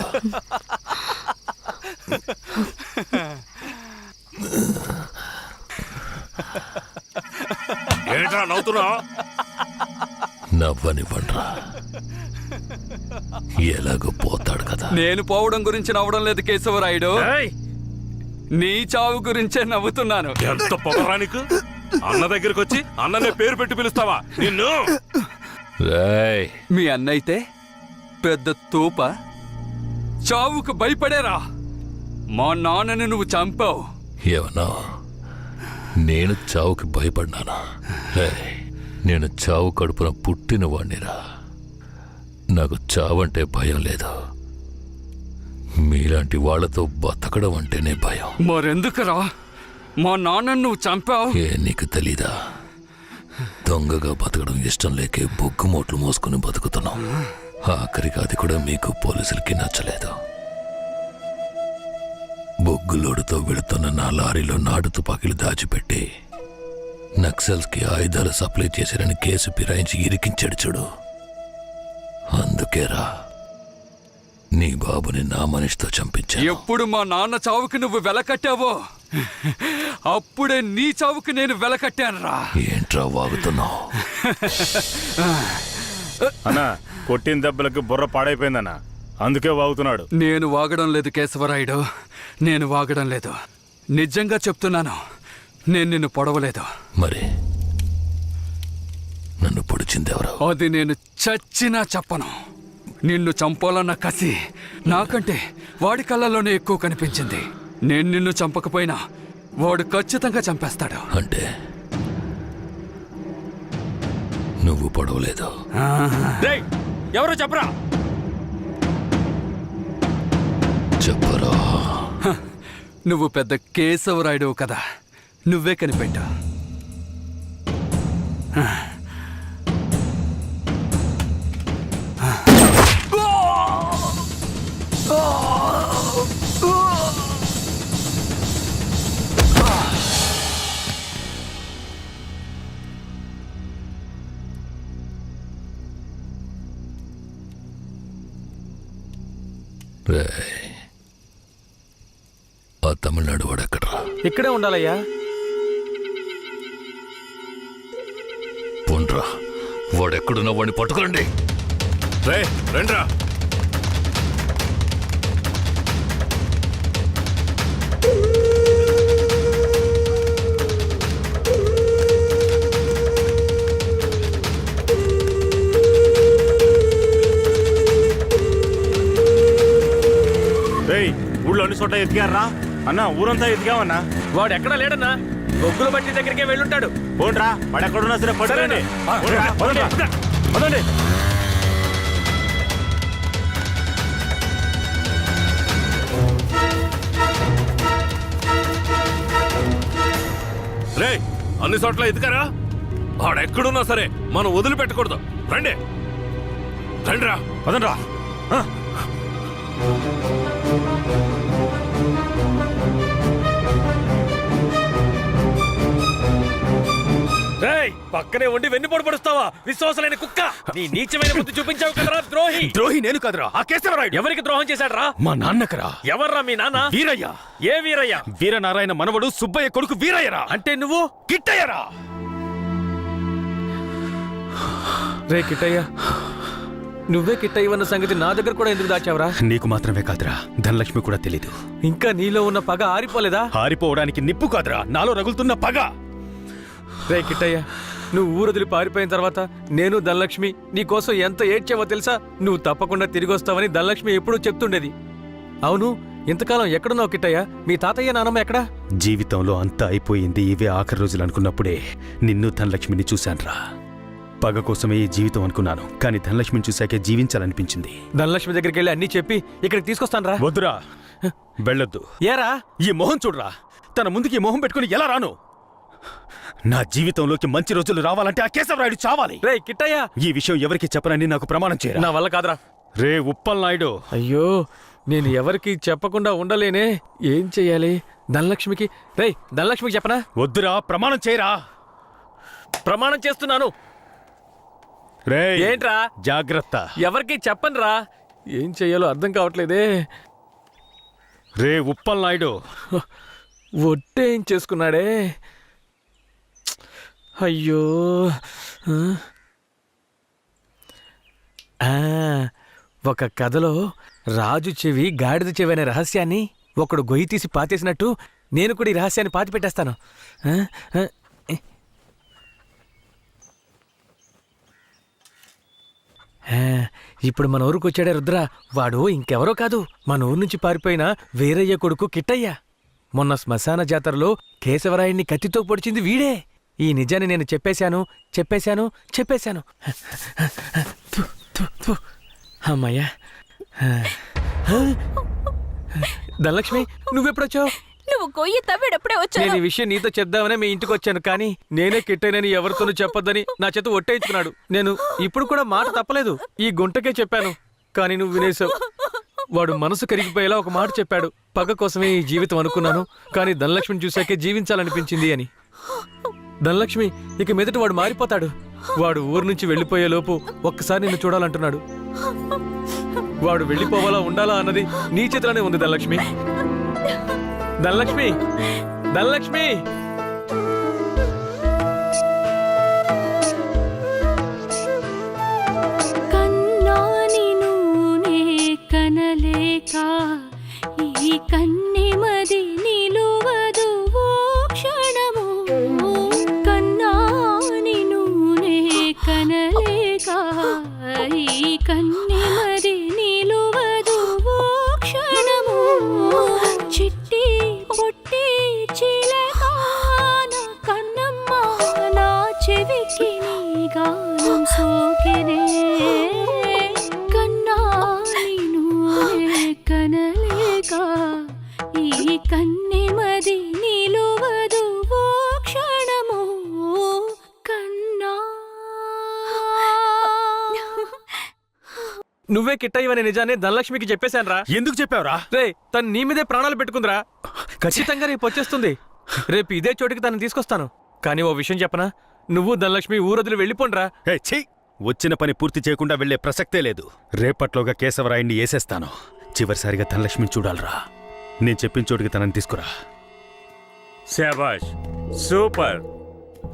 ఏంట్రా నవ్వుతున్నావు? నవ్వనివ్వండ్రా. ఎలాగో పోతాడు కదా. నేను పోవడం గురించి నవ్వడం లేదు కేశవరాయుడు. నీ చావు గురించే నవ్వుతున్నాను. ఎంత పొగరా నీకు? అన్న దగ్గరికి వచ్చి అన్ననే పేరు పెట్టి పిలుస్తావా నిన్ను? రేయ్, మీ అన్నయితే పెద్ద తోప, చావుకు భయపడేరా. మా నాన్నని నువ్వు చంపావు. ఏమన్నా నేను చావుకి భయపడ్డానా? రేయ్, నేను చావు కడుపున పుట్టిన వాణ్ణిరా. నాకు చావంటే భయం లేదు. మీలాంటి వాళ్లతో బతకడం అంటేనే భయం. మరెందుకురా మా నాన్నని నువ్వు చంపావు? ఏ నీకు తెలీదా? దొంగగా బతకడం ఇష్టం లేకే బొగ్గు మోట్లు మోసుకుని బతుకుతున్నాం. ఆఖరికి అది కూడా మీకు పోలీసులకి నచ్చలేదు. బొగ్గులోడుతో వెళుతున్న నా లారీలో నాటు తుపాకీలు దాచిపెట్టి నక్సల్స్కి ఆయుధాలు సప్లై చేశారని కేసు ఫిరాయించి ఇరికించాడు చూడు. అందుకేరా నీ బాబుని నా మనిషితో చంపించా. ఎప్పుడు మా నాన్న చావుకి నువ్వు వెలకట్టావో అప్పుడే నీ చావుకి నేను వెలకట్టానురా. ఏంట్రా వాగుతున్నావు? అన్నా, కొట్టిన దెబ్బలకు బుర్ర పాడైపోయిందన్నా, అందుకే వాగుతున్నాడు. నేను వాగడం లేదు కేశవరాయుడు, నేను వాగడం లేదు. నిజంగా చెప్తున్నాను, నేను నిన్ను పొడవలేదు. మరి నన్ను పొడిచిందెవరు? అది నేను చచ్చినా చెప్పను. నిన్ను చంపాలన్న కసి నాకంటే వాడి కళ్ళల్లోనే ఎక్కువ కనిపించింది. నేను నిన్ను చంపకపోయినా వాడు ఖచ్చితంగా చంపేస్తాడు. అంటే నువ్వు పొడవలేదు? రేయ్, ఎవరో చెప్పరా? చెప్పరా. నువ్వు పెద్ద కేశవరాయుడు కదా, నువ్వే కనిపెట్టా. ఆ తమిళనాడు వాడు ఎక్కడ్రా? ఇక్కడే ఉండాలయ్యా. పోండ్రా, వాడెక్కడున్నా వాడిని పట్టుకోండి. రే రండ్రా. ఊళ్ళో అన్ని చోట్ల ఎతికారా అన్న? ఊరంతా ఎతికామన్నా. వాడు ఎక్కడా లేడన్నా, బొగ్గుల బట్టి దగ్గరికే వెళ్ళుంటాడు. పోండ్రా, వాడు ఎక్కడున్నా సరే పట్టుకోండి. పదండి. రే అన్ని చోట్ల ఎదుకారా? వాడెక్కడున్నా సరే మనం వదిలిపెట్టకూడదు. రండి రండ్రా. పదండ్రా. రేయ్, పక్కనే ఉండి వెన్నుపోటు పడుస్తావా విశ్వాసలేని కుక్క? నీ నీచమైన బుద్ధి చూపించావు కదరా ద్రోహి. ద్రోహి నేను కాదురా, ఆ కేశవరాయుడు. ఎవరికి ద్రోహం చేశాడ్రా? మా నాన్నకరా. ఎవర్రా మీ నాన్న? వీరయ్య. ఏ వీరయ్య? వీరనారాయణ మనవడు సుబ్బయ్య కొడుకు వీరయ్యరా. అంటే నువ్వు కిట్టయ్యరా. రే కిట్టయ్య, నువ్వే కిట్టయ్యవన్న సంగతి నా దగ్గర కూడా ఎందుకు దాచావురా? నీకు మాత్రమే కాదురా, ధనలక్ష్మి కూడా తెలీదు. ఇంకా నీలో ఉన్న పగ ఆరిపోలేదా? ఆరిపోవడానికి నిప్పు కాదురా, నాలో రగులుతున్న పగ. రే కిట్టయ్య, నువ్వు ఊరొదిలి పారిపోయిన తర్వాత నేను ధనలక్ష్మి నీ కోసం ఎంత ఏడ్చావో తెలుసా? నువ్వు తప్పకుండా తిరిగి వస్తావని ధనలక్ష్మి ఎప్పుడూ చెప్తుండేది. అవును, ఇంతకాలం ఎక్కడున్నావు కిట్టయ్య? మీ తాతయ్య నానమ్మ ఎక్కడా? జీవితంలో అంతా అయిపోయింది, ఇవే ఆఖరి రోజులు అనుకున్నప్పుడే నిన్ను ధనలక్ష్మిని చూశాన్రా. పగ కోసమే ఈ జీవితం అనుకున్నాను, కానీ ధనలక్ష్మిని చూశాకే జీవించాలనిపించింది. ధనలక్ష్మి దగ్గరికి వెళ్ళి అన్నీ చెప్పి ఇక్కడికి తీసుకొస్తాను రా. వద్దురా, వెళ్ళొద్దు. ఏరా? ఈ మొహం చూడరా, తన ముందుకి ఈ మొహం పెట్టుకుని ఎలా రాను? నా జీవితంలోకి మంచి రోజులు రావాలంటే ఆ కేశవరాయుడు చావాలి. రే కిట్టయ్య, ఈ విషయం ఎవరికి చెప్పనని నాకు ప్రమాణం చేయరా. నా వల్ల కాదురా. రే ఉప్పల్ నాయుడు. అయ్యో, నేను ఎవరికి చెప్పకుండా ఉండలేనే. ఏం చెయ్యాలి? ధనలక్ష్మికి ధనలక్ష్మికి చెప్పనా? వద్దురా, ప్రమాణం చేయరా. ప్రమాణం చేస్తున్నాను. రే ఏంట్రా? జాగ్రత్త. ఎవరికి చెప్పనురా. ఏం చెయ్యాలో అర్థం కావట్లేదే. రే ఉప్పల్ నాయుడు. ఒట్టేం చేసుకున్నాడే. అయ్యో. ఒక కథలో రాజు చెవి గాడిద చెవి అనే రహస్యాన్ని ఒకడు గొయ్యి తీసి పాతేసినట్టు నేను కూడా ఈ రహస్యాన్ని పాతి పెట్టేస్తాను. ఇప్పుడు మన ఊరికి వచ్చాడే రుద్ర. వాడు ఇంకెవరో కాదు, మన ఊరు నుంచి పారిపోయిన వీరయ్య కొడుకు కిట్టయ్య. మొన్న శ్మశాన జాతరలో కేశవరాయుణ్ణి కత్తితో పొడిచింది వీడే. ఈ నిజాన్ని నేను చెప్పేశాను. అమ్మయ్యా. ధనలక్ష్మి, నువ్వెప్పుడొచ్చావు? నువ్వు గొయ్యి తవ్వేటప్పుడే నేను వచ్చాను. ఈ విషయం నీతో చెప్దామనే మీ ఇంటికి వచ్చాను, కానీ నేనే కిట్టైనని ఎవరితోనూ చెప్పొద్దని నా చేత ఒట్టేయించుకున్నాడు. నేను ఇప్పుడు కూడా మాట తప్పలేదు, ఈ గుంటకే చెప్పాను, కానీ నువ్వు వినేశావు. వాడు మనసు కరిగిపోయేలా ఒక మాట చెప్పాడు. పగ కోసమే ఈ జీవితం అనుకున్నాను, కానీ ధనలక్ష్మిని చూశాకే జీవించాలనిపించింది అని. ధనలక్ష్మి ఇక మీదట వాడు మారిపోతాడు. వాడు ఊరు నుంచి వెళ్ళిపోయే లోపు ఒక్కసారి నిన్ను చూడాలంటున్నాడు. వాడు వెళ్ళిపోవాలా ఉండాలా అన్నది నీ చేతిలోనే ఉంది ధనలక్ష్మి. ధనలక్ష్మి, ధనలక్ష్మి. కన్నాని నూనె కనలేక ఈ కన్నెమది నిలువదు ఓ క్షణము. కన్నాని నూనె కనలేక ఈ కన్నెమది నిలువదు ఓ క్షణము. చిట్టి పొట్టి చిలక నా కన్నమ్మ నా చెవికి నీ గానం సోకినే. కన్నాని నూనె కనలేక ఈ కన్నెమది నిలువదు ఓ క్షణము. కన్నా. నువ్వే కిట్టయ్యవనే నిజాన్ని ధనలక్ష్మికి చెప్పేశాను రా. ఎందుకు చెప్పావురా? రే, తను నీ మీదే ప్రాణాలు పెట్టుకుందిరా. ఖచ్చితంగా రేపు వచ్చేస్తుంది. రేపు ఇదే చోటికి తనని తీసుకొస్తాను. కానీ ఓ విషయం చెప్పనా, నువ్వు ధనలక్ష్మి ఊరొదిలి వెళ్ళిపోండ్రా. వచ్చిన పని పూర్తి చేయకుండా వెళ్లే ప్రసక్తే లేదు. రేపట్లోగా కేశవరాయుణ్ణి వేసేస్తాను. చివరిసారిగా ధనలక్ష్మిని చూడాలరా. నేను చెప్పిన చోటికి తనని తీసుకురా. శాబాష్, సూపర్.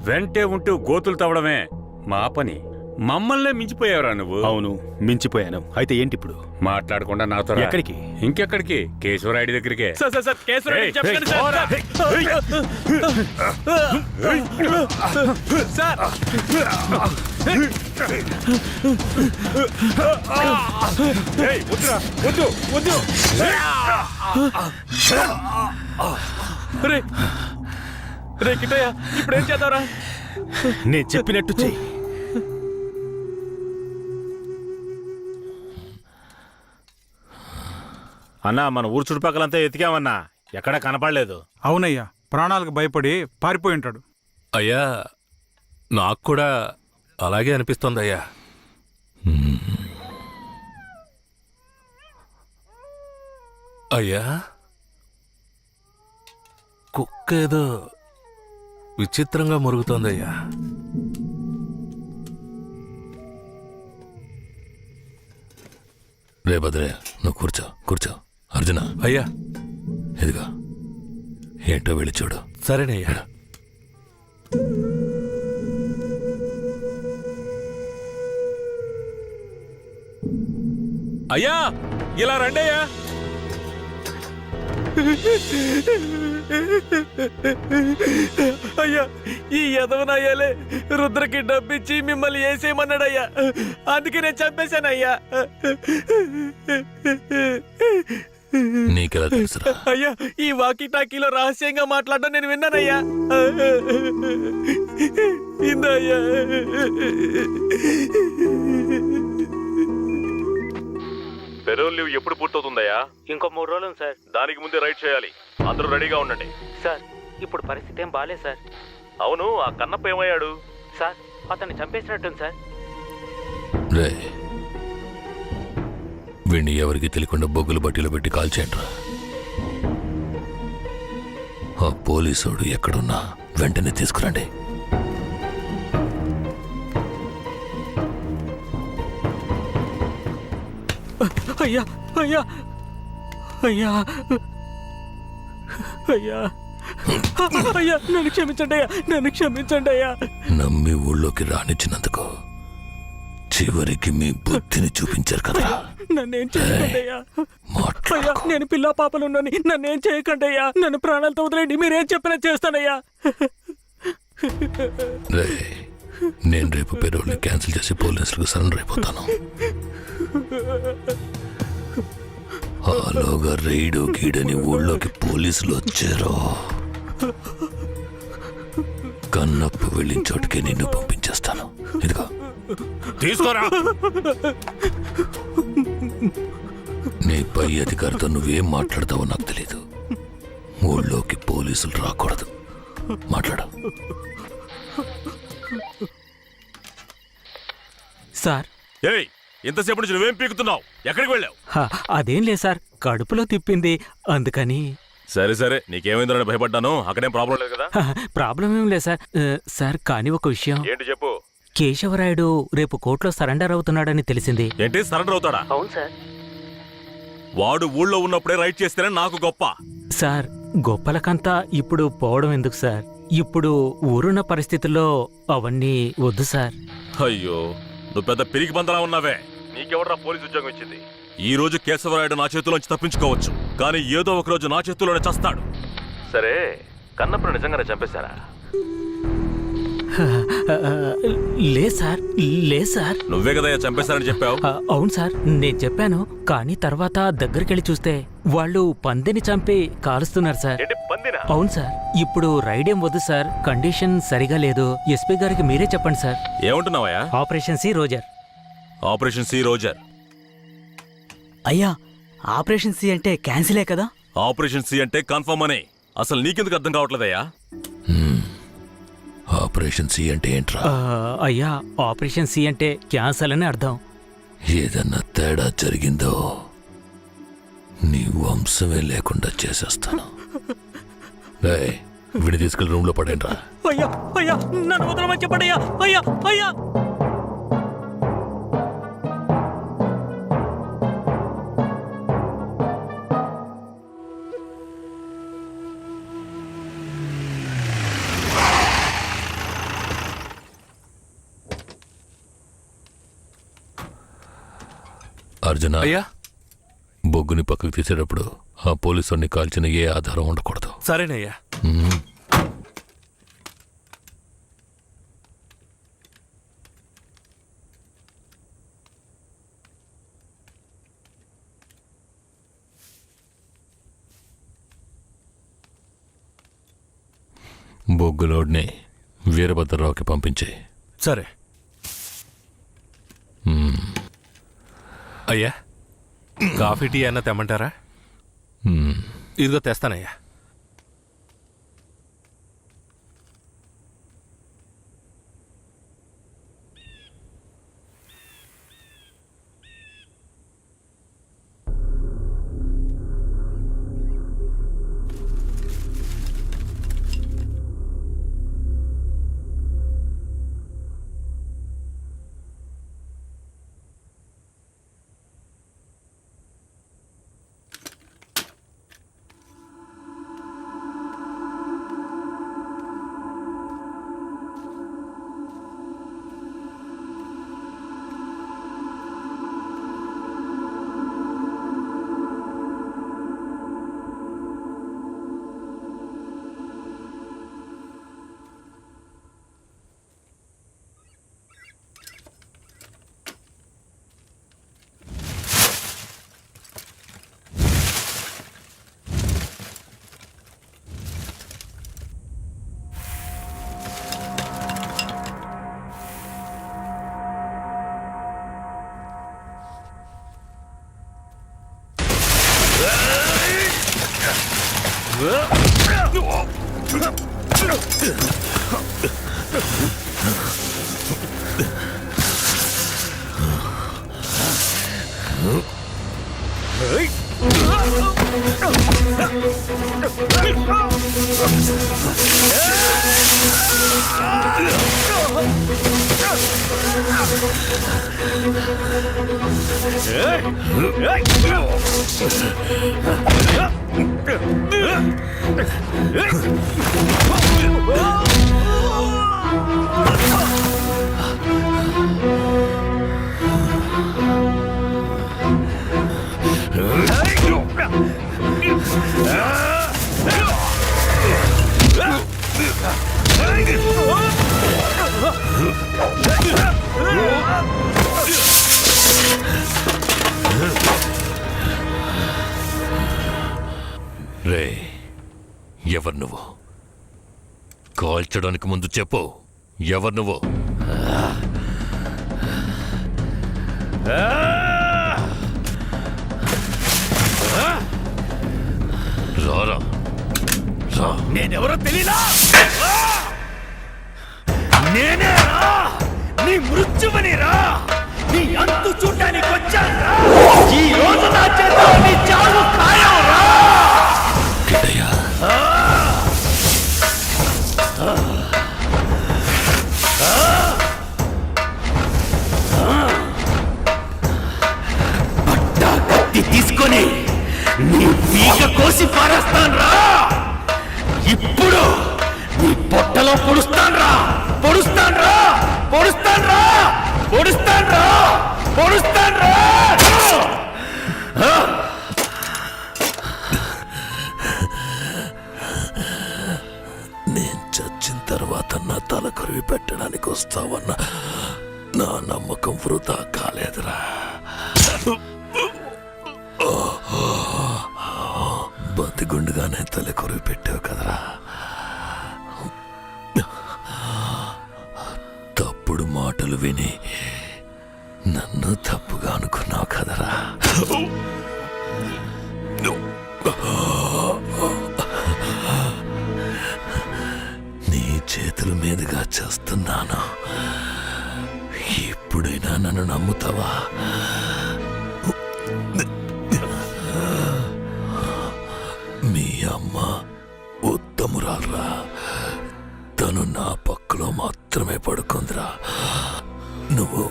వెంటే ఉంటూ గోతులు తవ్వడమే మా పని. మమ్మల్నే మించిపోయావురా నువ్వు. అవును, మించిపోయాను. అయితే ఏంటి ఇప్పుడు? మాట్లాడకుండా నాతో రా. ఎక్కడికి? ఇంకెక్కడికి? కేశవరాయుడి దగ్గరికే. సార్ కేశవరాయుడు చెప్పండి సార్. వద్దు వద్దు. రే కిట్టయ్య, ఇప్పుడు ఏం చేద్దాంరా? నేను చెప్పినట్టు చెయ్యి. అన్నా, మన ఊరు చుట్టుపక్కలంతా ఎతికామన్నా, ఎక్కడా కనపడలేదు. అవునయ్యా, ప్రాణాలకు భయపడి పారిపోయి ఉంటాడు. అయ్యా నాకు కూడా అలాగే అనిపిస్తోంది అయ్యా. అయ్యా, కుక్క ఏదో విచిత్రంగా మురుగుతోందయ్యా. రే భద్రయ్య, నువ్వు కూర్చో కూర్చో. అర్జున, అయ్యా ఇదిగా ఏంటో వెళ్ళి చూడు. సరేనయ్యా. అయ్యా ఇలా రండి అయ్యా. అయ్యా, ఈ యదవనయ్యాలే రుద్రకి డబ్బిచ్చి మిమ్మల్ని వేసేయమన్నాడయ్యా. అందుకే నేను చంపేశానయ్యా. నీకెలా తెలుసురా? అయ్యా, ఈ వాకీ టాకీలో రహస్యంగా మాట్లాడడం నేను విన్నానయ్యా. ఇందయ్యా. పెరోల్ లీవ్ ఎప్పుడు పూర్తవుతుందయ్యా? ఇంకో 3 రోజులు సార్. దానికి ముందే రైడ్ చేయాలి. అందరూ రెడీగా ఉండండి. సార్, ఇప్పుడు పరిస్థితి ఏం బాలేదు సార్. అవును, ఆ కన్నప్ప ఏమయ్యాడు? సార్, అతన్ని చంపేసినట్టుంది సార్. రే, వీణ్ణి ఎవరికి తెలియకుండా బొగ్గులు బట్టీలో పెట్టి కాల్చేయండిరా. ఆ పోలీసోడు ఎక్కడున్నా వెంటనే తీసుకురండి. అయ్యా అయ్యా అయ్యా అయ్యా అయ్యా, నన్ను క్షమించండి అయ్యా, నన్ను క్షమించండి అయ్యా. నమ్మి ఊళ్ళోకి రానిచ్చినందుకు చివరికి మీ బుద్ధిని చూపించారు కదా. నన్నేం చేయకండి అయ్యా. అయ్యా, నేను పిల్ల పాపలున్నాను, నన్నేం చేయకండి అయ్యా. నన్ను ప్రాణాలతో వదిలేండి, మీరేం చెప్పినా చేస్తానయ్యా. రే, నేను రేపు పెరోల్ని క్యాన్సిల్ చేసి పోలీసులకు సరెండర్ అయిపోతాను. ఆలోగా రైడు గీడని ఊళ్ళోకి పోలీసులు వచ్చారో కన్నప్పు వెళ్ళిన చోటుకే నిన్ను పంపించేస్తాను. ఇదిగో తీసుకోరా. నీ పై అధికారితో నువ్వేం మాట్లాడతావో నాకు తెలీదు. ఊళ్ళోకి పోలీసులు రాకూడదు. మాట్లాడు. సార్, ఏయ్, ఇంతసేపు నుంచి నువ్వేం పీకుతున్నావు? ఎక్కడికి వెళ్ళావు? అదేం లేదు సార్, కడుపులో తిప్పింది అందుకని. సరే సరే, నీకేమైందో భయపడ్డాను. అక్కడేం ప్రాబ్లం లేదు కదా? ప్రాబ్లం ఏం లేదు సార్. సార్, కానీ ఒక విషయం. ఏంటి చెప్పు. కేశవరాయుడు రేపు కోర్టులో సరెండర్ అవుతున్నాడని తెలిసింది. ఏంటి, సరెండర్ అవుతాడా? అవును సార్. వాడు ఊళ్ళో ఉన్నప్పుడే రైట్ చేస్తేనే నాకు గొప్ప. సార్, గొప్పలకంతా ఇప్పుడు పోవడం ఎందుకు సార్? ఇప్పుడు ఊరున్న పరిస్థితుల్లో అవన్నీ వద్దు సార్. అయ్యో, నువ్వు పెద్ద పిరికి బందలా ఉన్నావే. నీకెవడ్రా పోలీసు ఉద్యోగం ఇచ్చింది? ఈ రోజు కేశవరాయుడు నా చేతిలోంచి తప్పించుకోవచ్చు, కానీ ఏదో ఒక రోజు నా చేతిలోనే చస్తాడు. సరే, కన్నప్పుడు నిజంగానే చంపేశారా? లే సార్, లే సార్. నువ్వే కదా చంపేశారని చెప్పావు. అవును సార్, నేను చెప్పాను. కానీ తర్వాత దగ్గరికెళ్ళి చూస్తే వాళ్ళు పందిని చంపి కాలుస్తున్నారు సార్. అవును సార్. ఇప్పుడు రైడేం వద్దు సార్, కండిషన్ సరిగా లేదు. ఎస్పీ గారికి మీరే చెప్పండి సార్. ఏమంటున్నావయ్యా? Operation C roger. Operation C roger. అయ్యా, ఆపరేషన్ సి అంటే క్యాన్సిలే కదా? ఆపరేషన్ సి అంటే కన్ఫర్మ్ అని. అసలు నీకెందుకు అర్థం కావట్లేదయ్యా? ఆపరేషన్ సి అంటే ఏంట్రా? అయ్యా, ఆపరేషన్ సి అంటే క్యాన్సల్ అని అర్థం. ఏదన్నా తేడా జరిగిందో నీ వంశమే లేకుండా చేసేస్తాను. వీడిని తీసుకెళ్ళి రూమ్ లో పడేంట్రా. అయ్యా అయ్యా, నన్ను వదలమని చెప్పండి అయ్యా. అయ్యా అయ్యా. అర్జున, అయ్యా బొగ్గుని పక్కకు తీసేటప్పుడు ఆ పోలీసుని కాల్చిన ఏ ఆధారం ఉండకూడదు. సరేనయ్యా. మ్మ్. బొగ్గు లోడ్ని వీరభద్రరావుకి పంపించే. సరే అయ్యా. కాఫీ టీ అన్న తెమ్మంటారా? ఇదిగో తెస్తానయ్యా. రే, ఎవరు నువ్వు? కాల్చడానికి ముందు చెప్పు, ఎవరు నువ్వు? రారా, రా. నేనెవరో తెలీదా? నేనే రా, నీ మృత్యువని రా, నీ అంతు చూడడానికి వచ్చాను. ఈ రోజు నా చేతిలో నీ చావు ఖాయం రా. కిట్టయ్యా, పట్టా కత్తి తీసుకొని నీ పీక కోసి పారేస్తాను రా. ఇప్పుడు నీ పొట్టలో పొడుస్తాను రా, పొడుస్తాను రా, పొడుస్తాను రా, పొడుస్తాను రా, పొడుస్తాను రా. నేను చచ్చిన తర్వాత నా తల కొరివి పెట్టడానికి వస్తావన్న నా నమ్మకం వృధా కాలేదురా. బతిగుండుగానే తల కొరివి పెట్టావు కదరా. తప్పుడు మాటలు విని నన్ను తప్పుగా అనుకున్నావు కదరా. నీ చేతుల మీదుగా చేస్తున్నాను. ఇప్పుడైనా నన్ను నమ్ముతావా? మీ అమ్మ ఉత్తమురాల్రా, తను నా పక్కలో మాత్రమే పడుకుందిరా. నువ్వు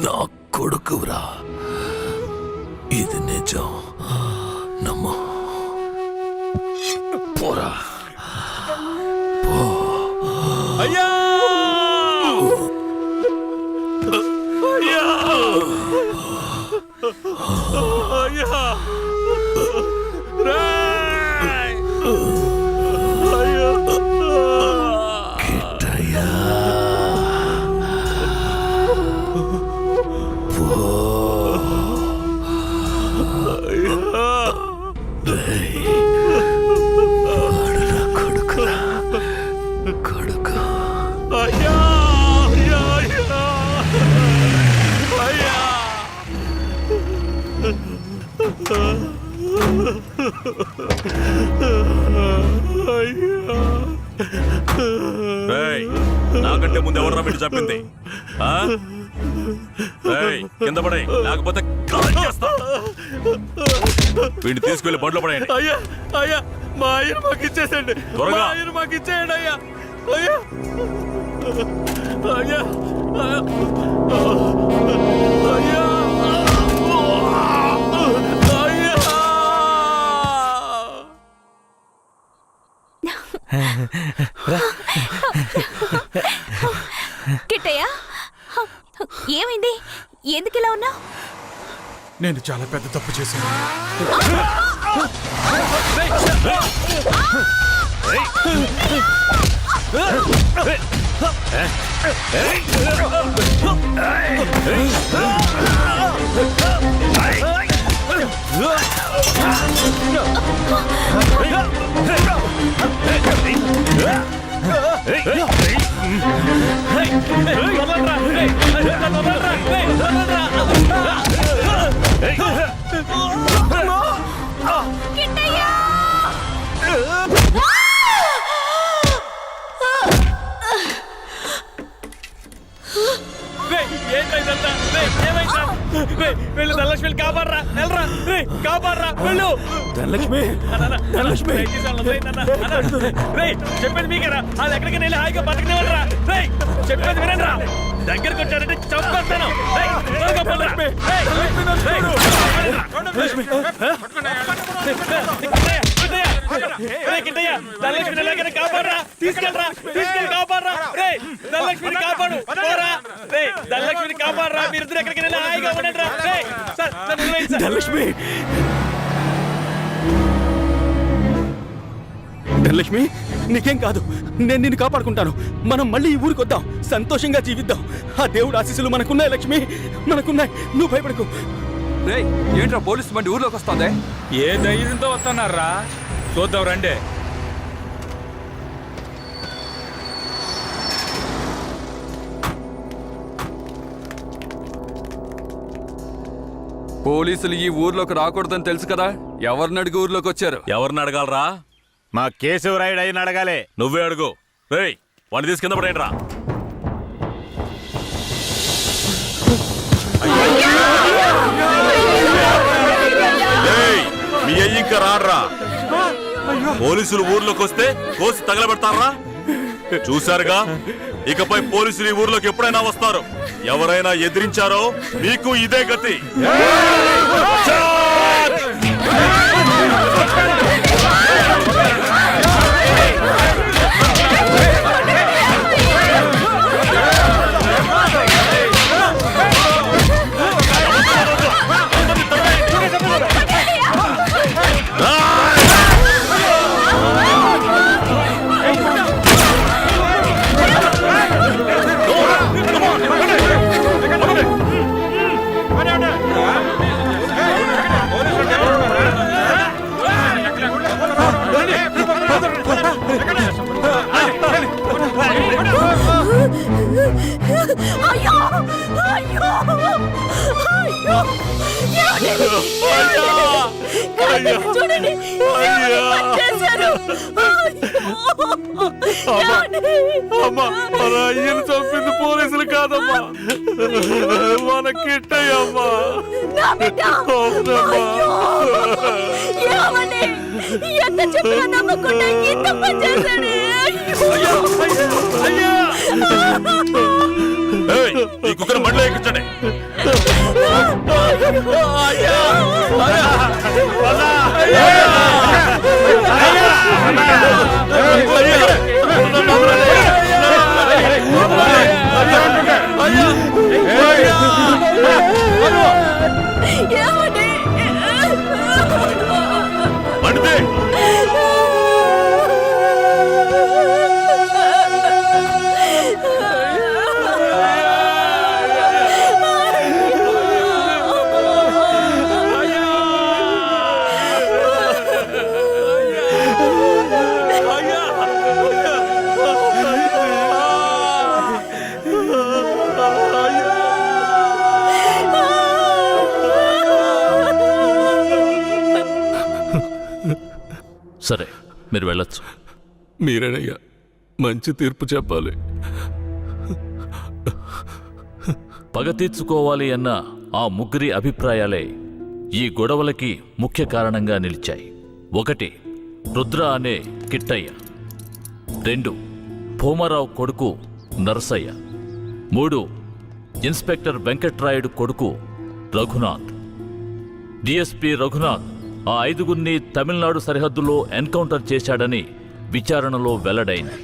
నా కొడుకురా, ఇది నిజం, నమ్ము. పోరా, పో. అయ్యా, అయ్యా, అయ్యా రేయ్! అయ్యా! కిట్టయ్యా పో. రేయ్, వాడు నా కొడుకురా, కొడుకు. అయ్యా! అయ్యా! అయ్యా! అయ్యా! నాకంటే ముందు ఎవరు వీడు చెప్పింది కింద పడే లేకపోతే వీడిని తీసుకెళ్లి బండ్లో పడేయండి. అయ్యా! అయ్యా! మా ఆయన మాకు ఇచ్చేసండి, త్వరగా. మా ఆయన మాకు ఇచ్చేయండి అయ్యా! అయ్యా! అయ్యా! అయ్యా! కిట్టయ్య ఏమైంది? ఎందుకు ఇలా ఉన్నావు? నేను చాలా పెద్ద తప్పు చేశాను. వెళ్ళు ధనలక్ష్మి, కాపాడరా, వెళ్ళరా, కాపాడరా, వెళ్ళు ధనలక్ష్మి. ధనలక్ష్మి చెప్పేది మీకేరా? అది ఎక్కడికి వెళ్ళి హాయిగా బతకనివ్వరా? చెప్పేది వినండి రా, దగ్గరకు వచ్చారంటే చంపేస్తాను. ధనలక్ష్మి ఎలాగైనా కాపాడరా, తీసుకెళ్ళరా, తీసుకెళ్ళి కాపాడరా, ధనలక్ష్మిని కాపాడు, ధనలక్ష్మిని కాపాడరా, మీరిద్దరు ఎక్కడికి వెళ్ళి హాయిగా ఉండండి రా. ధనలక్ష్మి, ధనలక్ష్మి నీకేం కాదు, నేను నిన్ను కాపాడుకుంటాను. మనం మళ్ళీ ఈ ఊరికి వద్దాం, సంతోషంగా జీవిద్దాం. ఆ దేవుడు ఆశీస్సులు మనకున్నాయి లక్ష్మి, మనకున్నాయి. నువ్వు భయపడకు. ఏంట్రా పోలీసు బండి ఊర్లోకి వస్తుంది? ఏ ధైర్యంతో వస్తున్నారా? చూద్దాం రండి. పోలీసులు ఈ ఊర్లోకి రాకూడదని తెలుసు కదా, ఎవరిని అడిగి ఊర్లోకి వచ్చారు? ఎవరిని అడగాలరా? మా కేశవరాయుడు అయిన అడగాలి. నువ్వే అడుగు. రేయ్, వాడిని తీసి కింద పడేయండి రా. మీ అయ్యి ఇంకా రాడ్రా. పోలీసులు ఊర్లోకి వస్తే కోసి తగలబెడతారా? చూశారుగా, ఇకపై పోలీసులు ఈ ఊర్లోకి ఎప్పుడైనా వస్తారు. ఎవరైనా ఎదిరించారో మీకు ఇదే గతి. అయ్యో అయ్యో అయ్యో చూడండి, అమ్మా, మన అయ్యను చంపింది పోలీసులు కాదమ్మా, మన కిట్టయ్యమ్మా. ఎంత చెప్పినా నమ్మకుండా ఇంత పని చేశాడు. ఈ కుక్కను బండ్లో ఎక్కించండి. అయ్యా సరే, మీరు వెళ్ళొచ్చు. మీరేనయ్యా మంచి తీర్పు చెప్పాలి. పగ తీర్చుకోవాలి అన్న ఆ ముగ్గురి అభిప్రాయాలే ఈ గొడవలకి ముఖ్య కారణంగా నిలిచాయి. 1 రుద్ర అనే కిట్టయ్య, 2 భూమారావు కొడుకు నరసయ్య, 3 ఇన్స్పెక్టర్ వెంకట్రాయుడు కొడుకు రఘునాథ్. డిఎస్పి రఘునాథ్ ఆ 5గురిని తమిళనాడు సరిహద్దులో ఎన్కౌంటర్ చేశాడని విచారణలో వెల్లడైంది.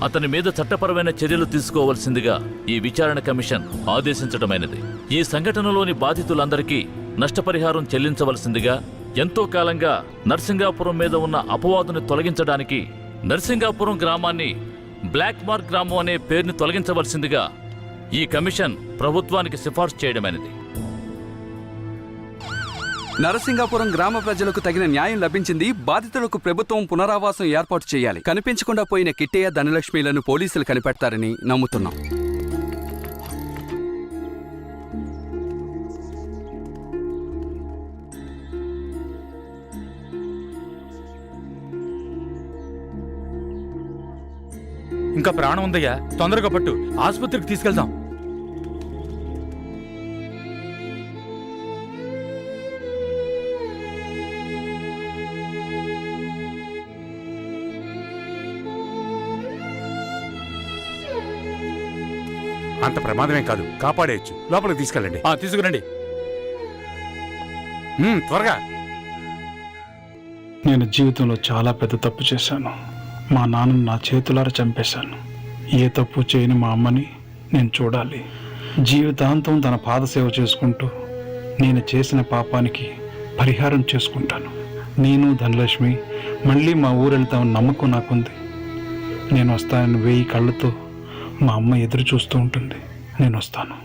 అతని మీద చట్టపరమైన చర్యలు తీసుకోవాల్సిందిగా ఈ విచారణ కమిషన్ ఆదేశించడమైనది. ఈ సంఘటనలోని బాధితులందరికీ నష్టపరిహారం చెల్లించవలసిందిగా, ఎంతో కాలంగా నర్సింగాపురం మీద ఉన్న అపవాదుని తొలగించడానికి నర్సింగాపురం గ్రామాన్ని బ్లాక్ మార్క్ గ్రామం అనే పేరుని తొలగించవలసిందిగా ఈ కమిషన్ ప్రభుత్వానికి సిఫార్సు చేయడమైనది. నరసింగాపురం గ్రామ ప్రజలకు తగిన న్యాయం లభించింది. బాధితులకు ప్రభుత్వం పునరావాసం ఏర్పాటు చేయాలి. కనిపించకుండా పోయిన కిట్టయ్య, ధనలక్ష్మిలను పోలీసులు కనిపెడతారని నమ్ముతున్నాం. ఇంకా ప్రాణం ఉందయ్యా, తొందరగా పట్టు, ఆసుపత్రికి తీసుకెళ్దాం. అంత ప్రమాదమే కాదు, కాపాడేయచ్చు. లోపలికి తీసుకెళ్ళండి. తీసుకురండి. త్వరగా. నేను జీవితంలో చాలా పెద్ద తప్పు చేశాను. మా నాన్నను నా చేతులారా చంపేశాను. ఏ తప్పు చేయని మా అమ్మని నేను చూడాలి. జీవితాంతం తన పాదసేవ చేసుకుంటూ నేను చేసిన పాపానికి పరిహారం చేసుకుంటాను. నేను, ధనలక్ష్మి మళ్ళీ మా ఊరు వెళ్తామని నమ్మకం నాకుంది. నేను వస్తానని 1000 కళ్ళతో మా అమ్మ ఎదురు చూస్తూ ఉంటుంది. నేను వస్తాను.